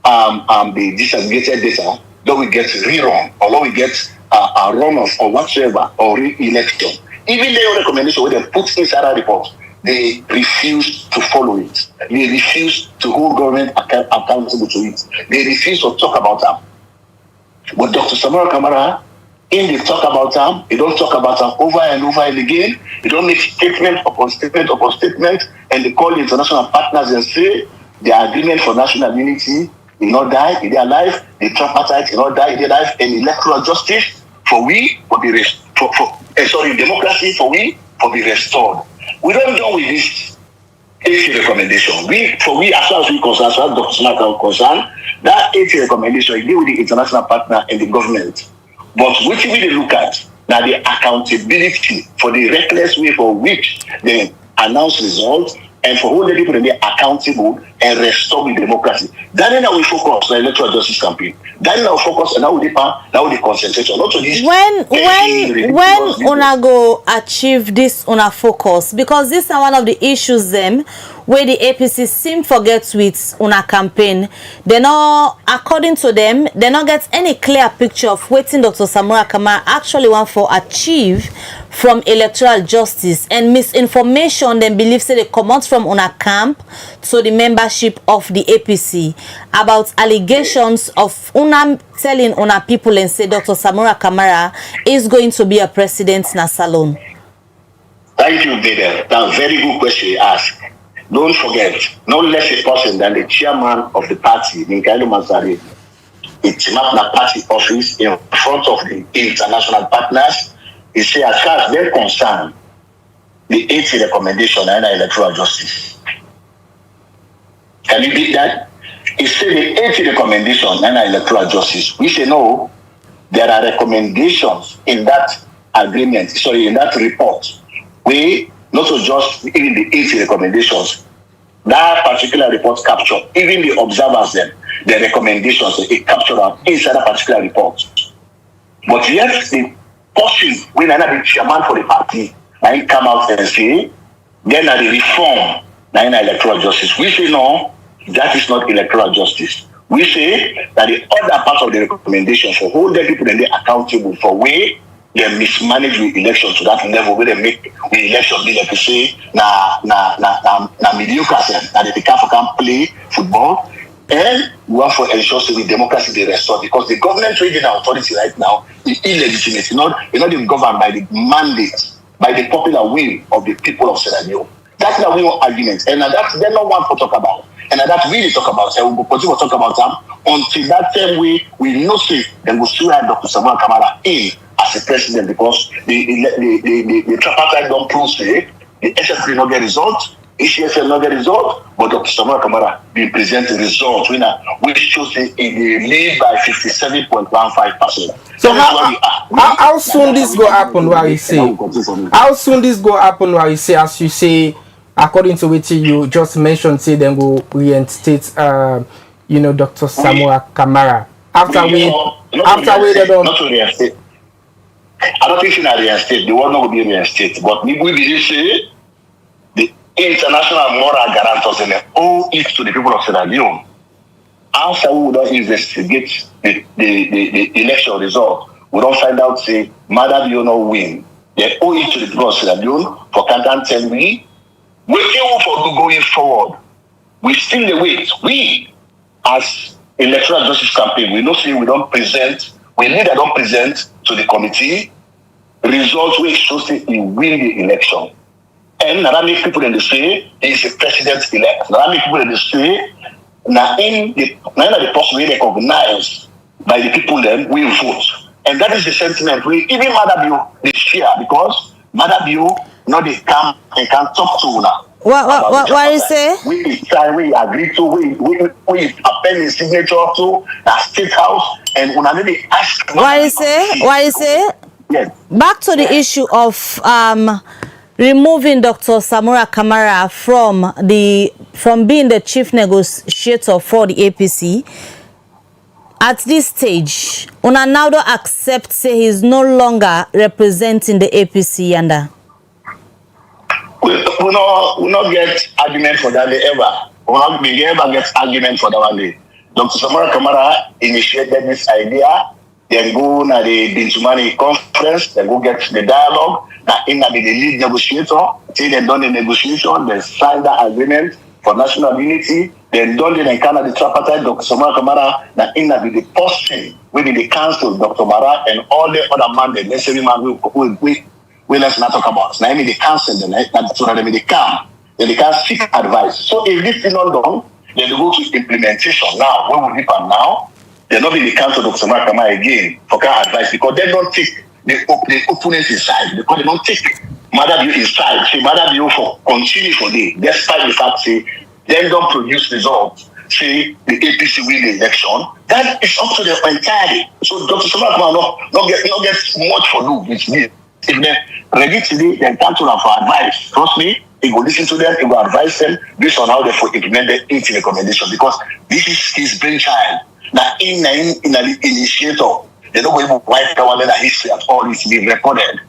the disaggregated data, then we get rerun or then we get a runoff or whatsoever or re-election. Even the recommendation, we then put inside our report, they refuse to follow it. They refuse to hold government accountable to it. They refuse to talk about them. But Dr. Samura Kamara, in they talk about them, they don't talk about them over and over and again. They don't make statement upon statement upon statement, and they call the international partners and say the agreement for national unity will not die, it is alive. The tripartite will not die, it is alive. And electoral justice for we for be democracy for we for be restored. We don't done with this AC recommendation. As far as we concern, as far as Dr. Smaka concerned, that AC recommendation is deal with the international partner and the government. But which we look at now the accountability for the reckless way for which they announce results and for holding people to be accountable and restore the democracy. That is how we focus on the electoral justice campaign. That is how we focus on now the concentration. Not to this. When una go achieve this una focus, because this is one of the issues them where the APC seem forget with una campaign. They not, according to them, they not get any clear picture of what Dr. Samura Kamara actually want for achieve from electoral justice, and misinformation then believe say they come out from una camp to the membership of the APC about allegations of una telling una people and say Dr. Samura Kamara is going to be a president na salon. Thank you, Dede. That's a very good question you ask. Don't forget, no less a person than the chairman of the party, Minkailo Mansari, it's not the party office in front of the international partners. He said, as far as they're concerned, the 80 recommendation and electoral justice. Can you beat that? He said the 80 recommendation and electoral justice. We say no, there are recommendations in that agreement, in that report. We not to just even the 80 recommendations. That particular report captured, even the observers then, the recommendations, it captured inside that particular report. But yet the person, when another chairman for the party, now he come out and say, then the reform, now in electoral justice. We say no, that is not electoral justice. We say that the other part of the recommendation for holding people and they accountable for way they mismanage the election to that level where they make the election be like to say na mediocre that they can't play football, and we want for ensure the democracy be restored, because the government trading authority right now is illegitimate. It's not even governed by the mandate, by the popular will of the people of Sierra Leone. That's the real argument, and that's they don't want to talk about, and that's really talk about. And we will continue to talk about them until that same way we know say then we still have Dr. Samura Kamara in as a president, because the tripartite don't prove say the SSP not get result, ECSL not get result, but Dr. Samura Kamara be present the result which shows it lead by 57.15%. So how soon this go happen? Where you say? How soon this go happen? Where you say, as you say, according to which you just mentioned, say then will reinstate, Dr. Samura Kamara. After we don't. Not to reinstate. I don't think it's not reinstate. The word not will be reinstate. But we believe say the international moral guarantors and owe it to the people of Sierra Leone. After we don't investigate the election result, we don't find out say Maada Bio no win. They owe it to the people of Sierra Leone for Canton 10 weeks. We still for going forward. We still wait. We as electoral justice campaign, we know say we don't present. We need to don't present to the committee results which shows that he win the election. And that make people in the say he is a president-elect. That make people in the say now in the person we recognize by the people then we vote. And that is the sentiment we even Maada Bio they share because Maada Bio they come and can talk to now. What is it? We agree to we append the signature to the State House and we ask. What is it? Yes. Back to the issue of removing Dr. Samura Kamara from being the chief negotiator for the APC. At this stage, una now don't accept say he's no longer representing the APC yanda. We not get argument for that day ever. We never get argument for that one day. Dr. Samura Kamara initiated this idea. Then go na the Bintumani conference. Then go get the dialogue. Now in the lead negotiator. Till they done the negotiation, they signed the agreement for national unity. Then done the encounter the tripartite. Dr. Samura Kamara. Now in the posting, we be the council, Dr. Mara and all the other man, the necessary man we let's not talk about. Now, I mean, the council, so that they come, then they can seek advice. So, if this is not done, then they go to implementation. Now, where will people now? They're not in the council of Samura Kamara again for advice because they don't take the opponents inside, because they don't take Maada Bio inside. Say, Maada Bio for continue for day, despite the fact, say, they don't produce results. Say, the APC win the election. That is up to them entirely. So, Dr. Samura Kamara not get much for do with me. If they're ready today, then come to them for advice. Trust me, he will listen to them, he will advise them based on how they implement the 18 recommendation because this is his brainchild. Now, in the initiator, they don't even wipe down the history at all. It's been recorded.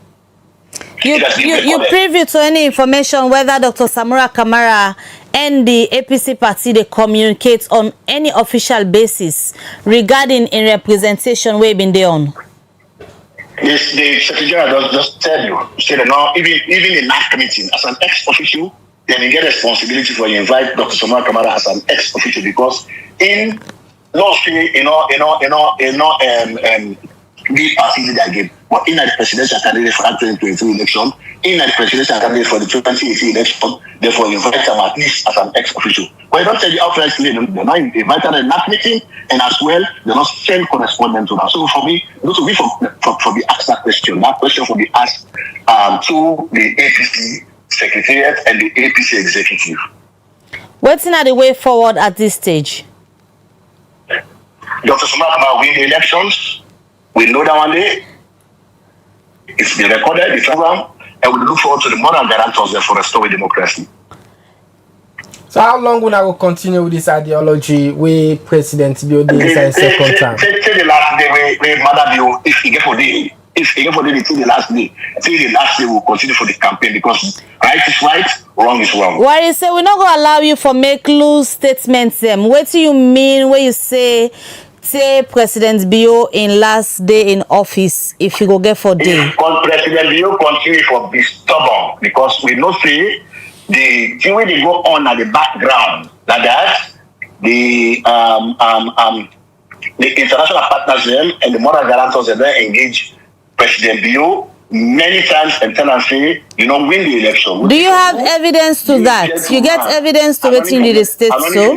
You privy to any information whether Dr. Samura Kamara and the APC party they communicate on any official basis regarding in representation we've been there on? The Secretary General just tell you, say that now even in that committee, as an ex-official, then you get responsibility for you invite Dr. Samura Kamara as an ex-official because in no say be party that game, but in the presidential candidate for the 2023 election, in the presidential candidate for the 2018 election, therefore you invite them at least as an ex-official. But you don't tell you outrightly, they're not invited in that meeting, and as well, they're not send correspondent to that. So for me, those will be for the asked that question. That question will be asked to the APC Secretariat and the APC Executive. What's in the way forward at this stage? Dr. Samura Kamara win the elections. We know that one day it's been recorded, the program, and we look forward to the moral guarantors there for restoring democracy. So how long will I continue with this ideology where President Bio inside second term? Till the last day where Maada Bio, if he get for the till the last day we'll continue for the campaign because right is right, wrong is wrong. Why you say we're not gonna allow you for make loose statements? What do you mean when you say President Bio in last day in office if you go get for day? President Bio continue for be stubborn because we know say the thing when they go on at the background that the international partners and the moral guarantors they engage President Bio many times and tell and say, win the election. Do you have evidence to that? You get evidence to what in the state so?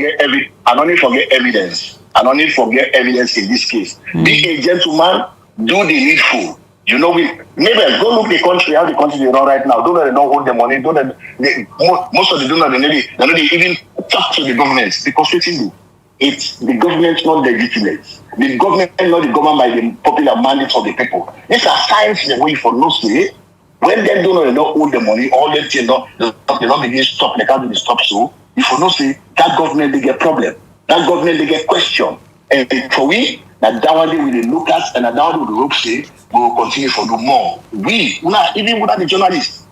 I don't need forget evidence. I don't need forget evidence in this case. Be a gentleman, do the needful. Maybe go look the country, how the country is run right now. Don't let them not hold the money. Most of the donors, they don't even talk to the government because what you do? It's the government not legitimate. The government not the government by the popular mandate of the people. These are signs the way for no say When they don't own the money, all the things they don't begin stop, they can't be stop. So if you don't see that government, they get problem. That government, they get question. And for we, that one day we look at and that one day we hope say we will continue for do more. We, even without the journalists,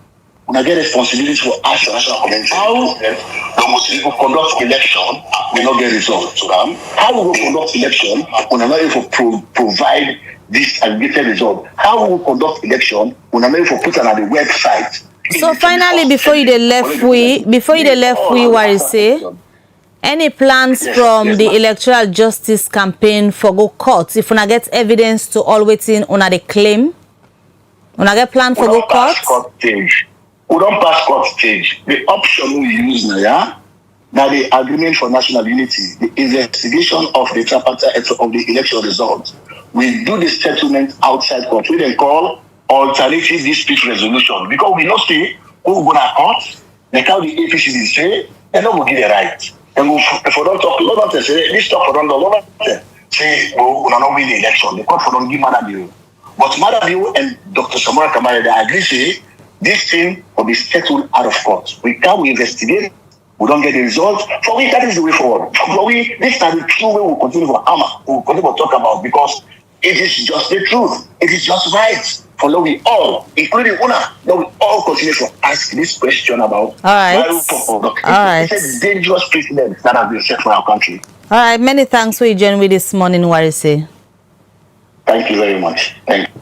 we get responsibility for us national community. How almost people conduct election, we not get results to them. How we will conduct election, we are not able to provide this aggregated result. How we will conduct election, we are not able to put it on the website. So finally, before you left, what you say? Any plans from the electoral justice campaign for go court? If una get evidence to all waiting una the claim, una get plan for go court? We don't pass court stage. The option we use now, the agreement for national unity, the investigation of the tripartite of the election results. We do the settlement outside court. We then call alternative dispute resolution because we not see who going to court. Like how the APC say, they don't will give the right. And if we don't talk, a lot of say this talk for them, a lot of say, oh, we not win the election. The court for don't give Maada Bio. But Maada Bio and Dr. Samura Kamara, they agree say this thing will be settled out of court. We investigate, we don't get the results. For we, that is the way forward. For we, this is the true way we'll continue to hammer, we'll continue to talk about because it is just the truth. It is just right. For now we all, including Una, now we all continue to ask this question about It's a dangerous precedent that has been set for our country. All right, many thanks for you joining me this morning, Warise. Thank you very much. Thank you.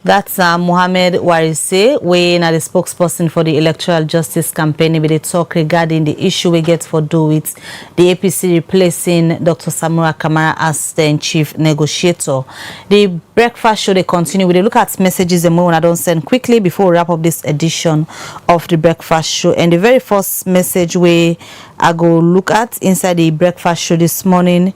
That's Mohammed Warise, we are the spokesperson for the Electoral Justice Campaign. We talk regarding the issue we get for do with the APC replacing Dr. Samura Kamara as the Chief Negotiator. The breakfast show they continue. We look at messages and more I don't send quickly before we wrap up this edition of the breakfast show. And the very first message I go look at inside the breakfast show this morning.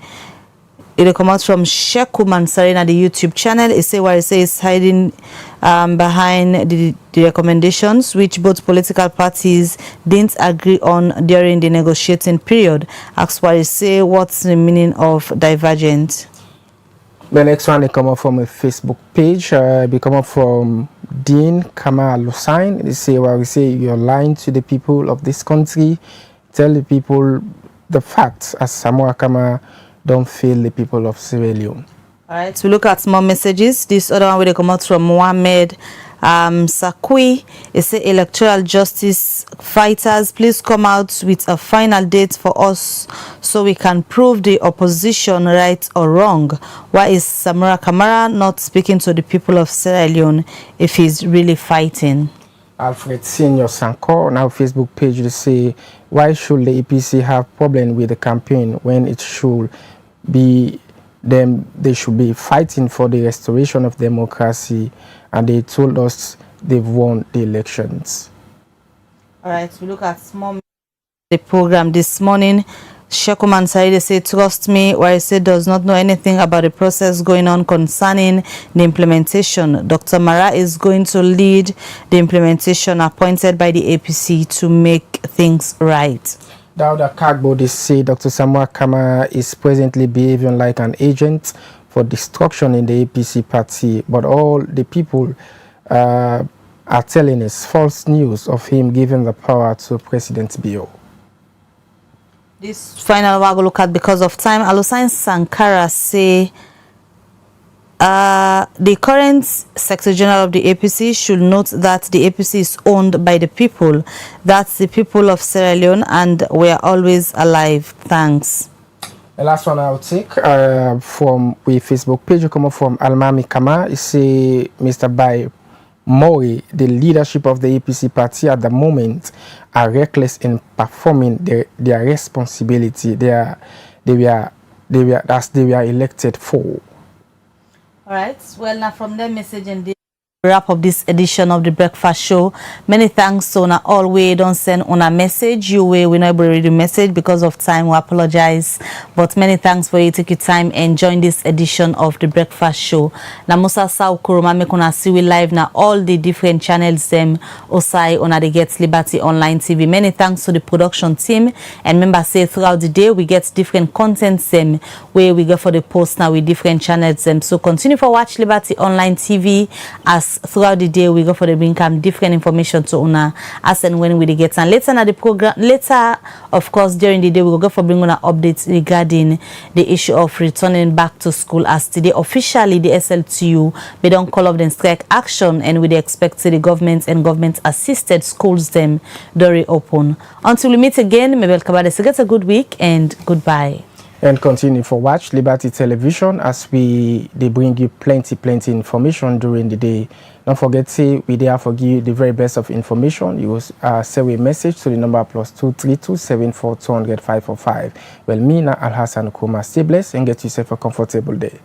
It come out from Sheku Mansarin at the YouTube channel. It say Warise is hiding behind the recommendations which both political parties didn't agree on during the negotiating period. Ask Warise what's the meaning of divergent. The next one they come up from a Facebook page. They come up from Dean Kamal Lusain. They say Warise you're lying to the people of this country. Tell the people the facts as Samura Kamara don't fail the people of Sierra Leone. All right, so look at more messages. This other one will come out from Mohammed Sakui. It says electoral justice fighters, please come out with a final date for us so we can prove the opposition right or wrong. Why is Samura Kamara not speaking to the people of Sierra Leone if he's really fighting? Alfred Senior Sanko on our Facebook page they say why should the APC have problem with the campaign when it should be them they should be fighting for the restoration of democracy and they told us they've won the elections. All right, we look at the program this morning. Sheku Mansari, they say, trust me, Warise does not know anything about the process going on concerning the implementation. Dr. Marah is going to lead the implementation appointed by the APC to make things right. Dauda Kagbo, they say Dr. Samura Kamara is presently behaving like an agent for destruction in the APC party, but all the people are telling us false news of him giving the power to President Bio. This final one I go look at because of time. Alosan Sankara say the current Secretary General of the APC should note that the APC is owned by the people. That's the people of Sierra Leone and we are always alive. Thanks. The last one I'll take from the Facebook page will come up from Almami Kama. It say Mr. Bai Mori, the leadership of the APC party at the moment are reckless in performing their responsibility. They were elected for. All right. Well, now from that message and wrap up this edition of the breakfast show. Many thanks to una all way don't send on a message you way we not able to read the message because of time. We apologize, but many thanks for you take your time and join this edition of the breakfast show. Na Musa Sao Kuruma make una see we live now all the different channels them Osai on the Get Liberty Online TV. Many thanks to the production team and remember say throughout the day we get different contents them where we go for the post now with different channels them. So continue for watch Liberty Online TV as course, throughout the day, we go for the bring different information to una as and when we get. And later in the program, of course, during the day, we will go for bring una updates regarding the issue of returning back to school. As today, officially, the SLTU, they don't call up the strike action, and we expect the government and government-assisted schools them during open. Until we meet again, Mabel Kabade, so get a good week and goodbye. And continue for watch Liberty Television as they bring you plenty information during the day. Don't forget, say we there for give you the very best of information. You will send a message to the number +232 742 545. Well, me na Al Hassan Kuma, stay blessed and get yourself a comfortable day.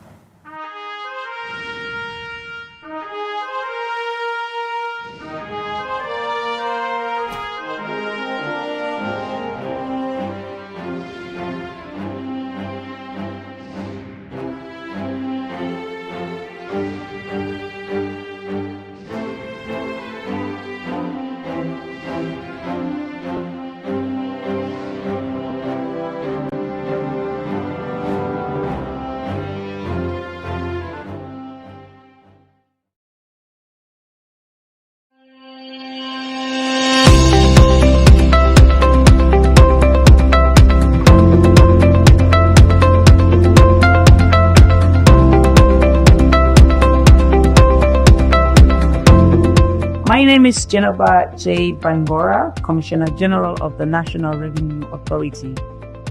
My name is Jennifer J. Bangora, Commissioner General of the National Revenue Authority,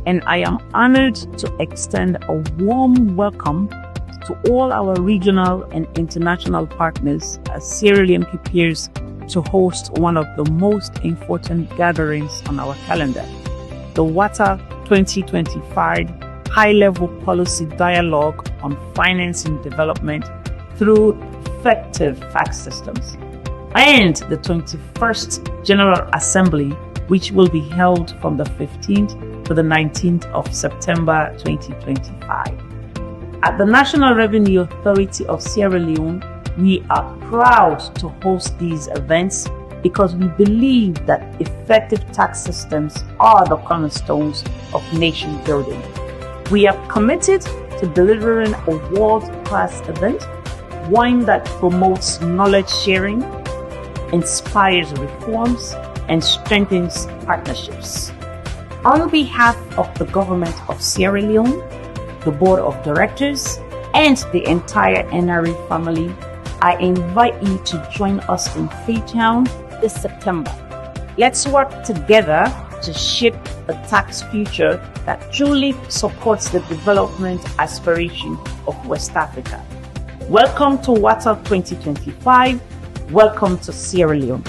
and I am honored to extend a warm welcome to all our regional and international partners as Sierra Leone prepares to host one of the most important gatherings on our calendar, the WATA 2025 High-Level Policy Dialogue on Financing Development through Effective Tax Systems, and the 21st General Assembly, which will be held from the 15th to the 19th of September 2025. At the National Revenue Authority of Sierra Leone, we are proud to host these events because we believe that effective tax systems are the cornerstones of nation building. We are committed to delivering a world-class event, one that promotes knowledge sharing, inspires reforms, and strengthens partnerships. On behalf of the government of Sierra Leone, the board of directors, and the entire NRA family, I invite you to join us in Freetown this September. Let's work together to shape a tax future that truly supports the development aspiration of West Africa. Welcome to WATA 2025. Welcome to Sierra Leone.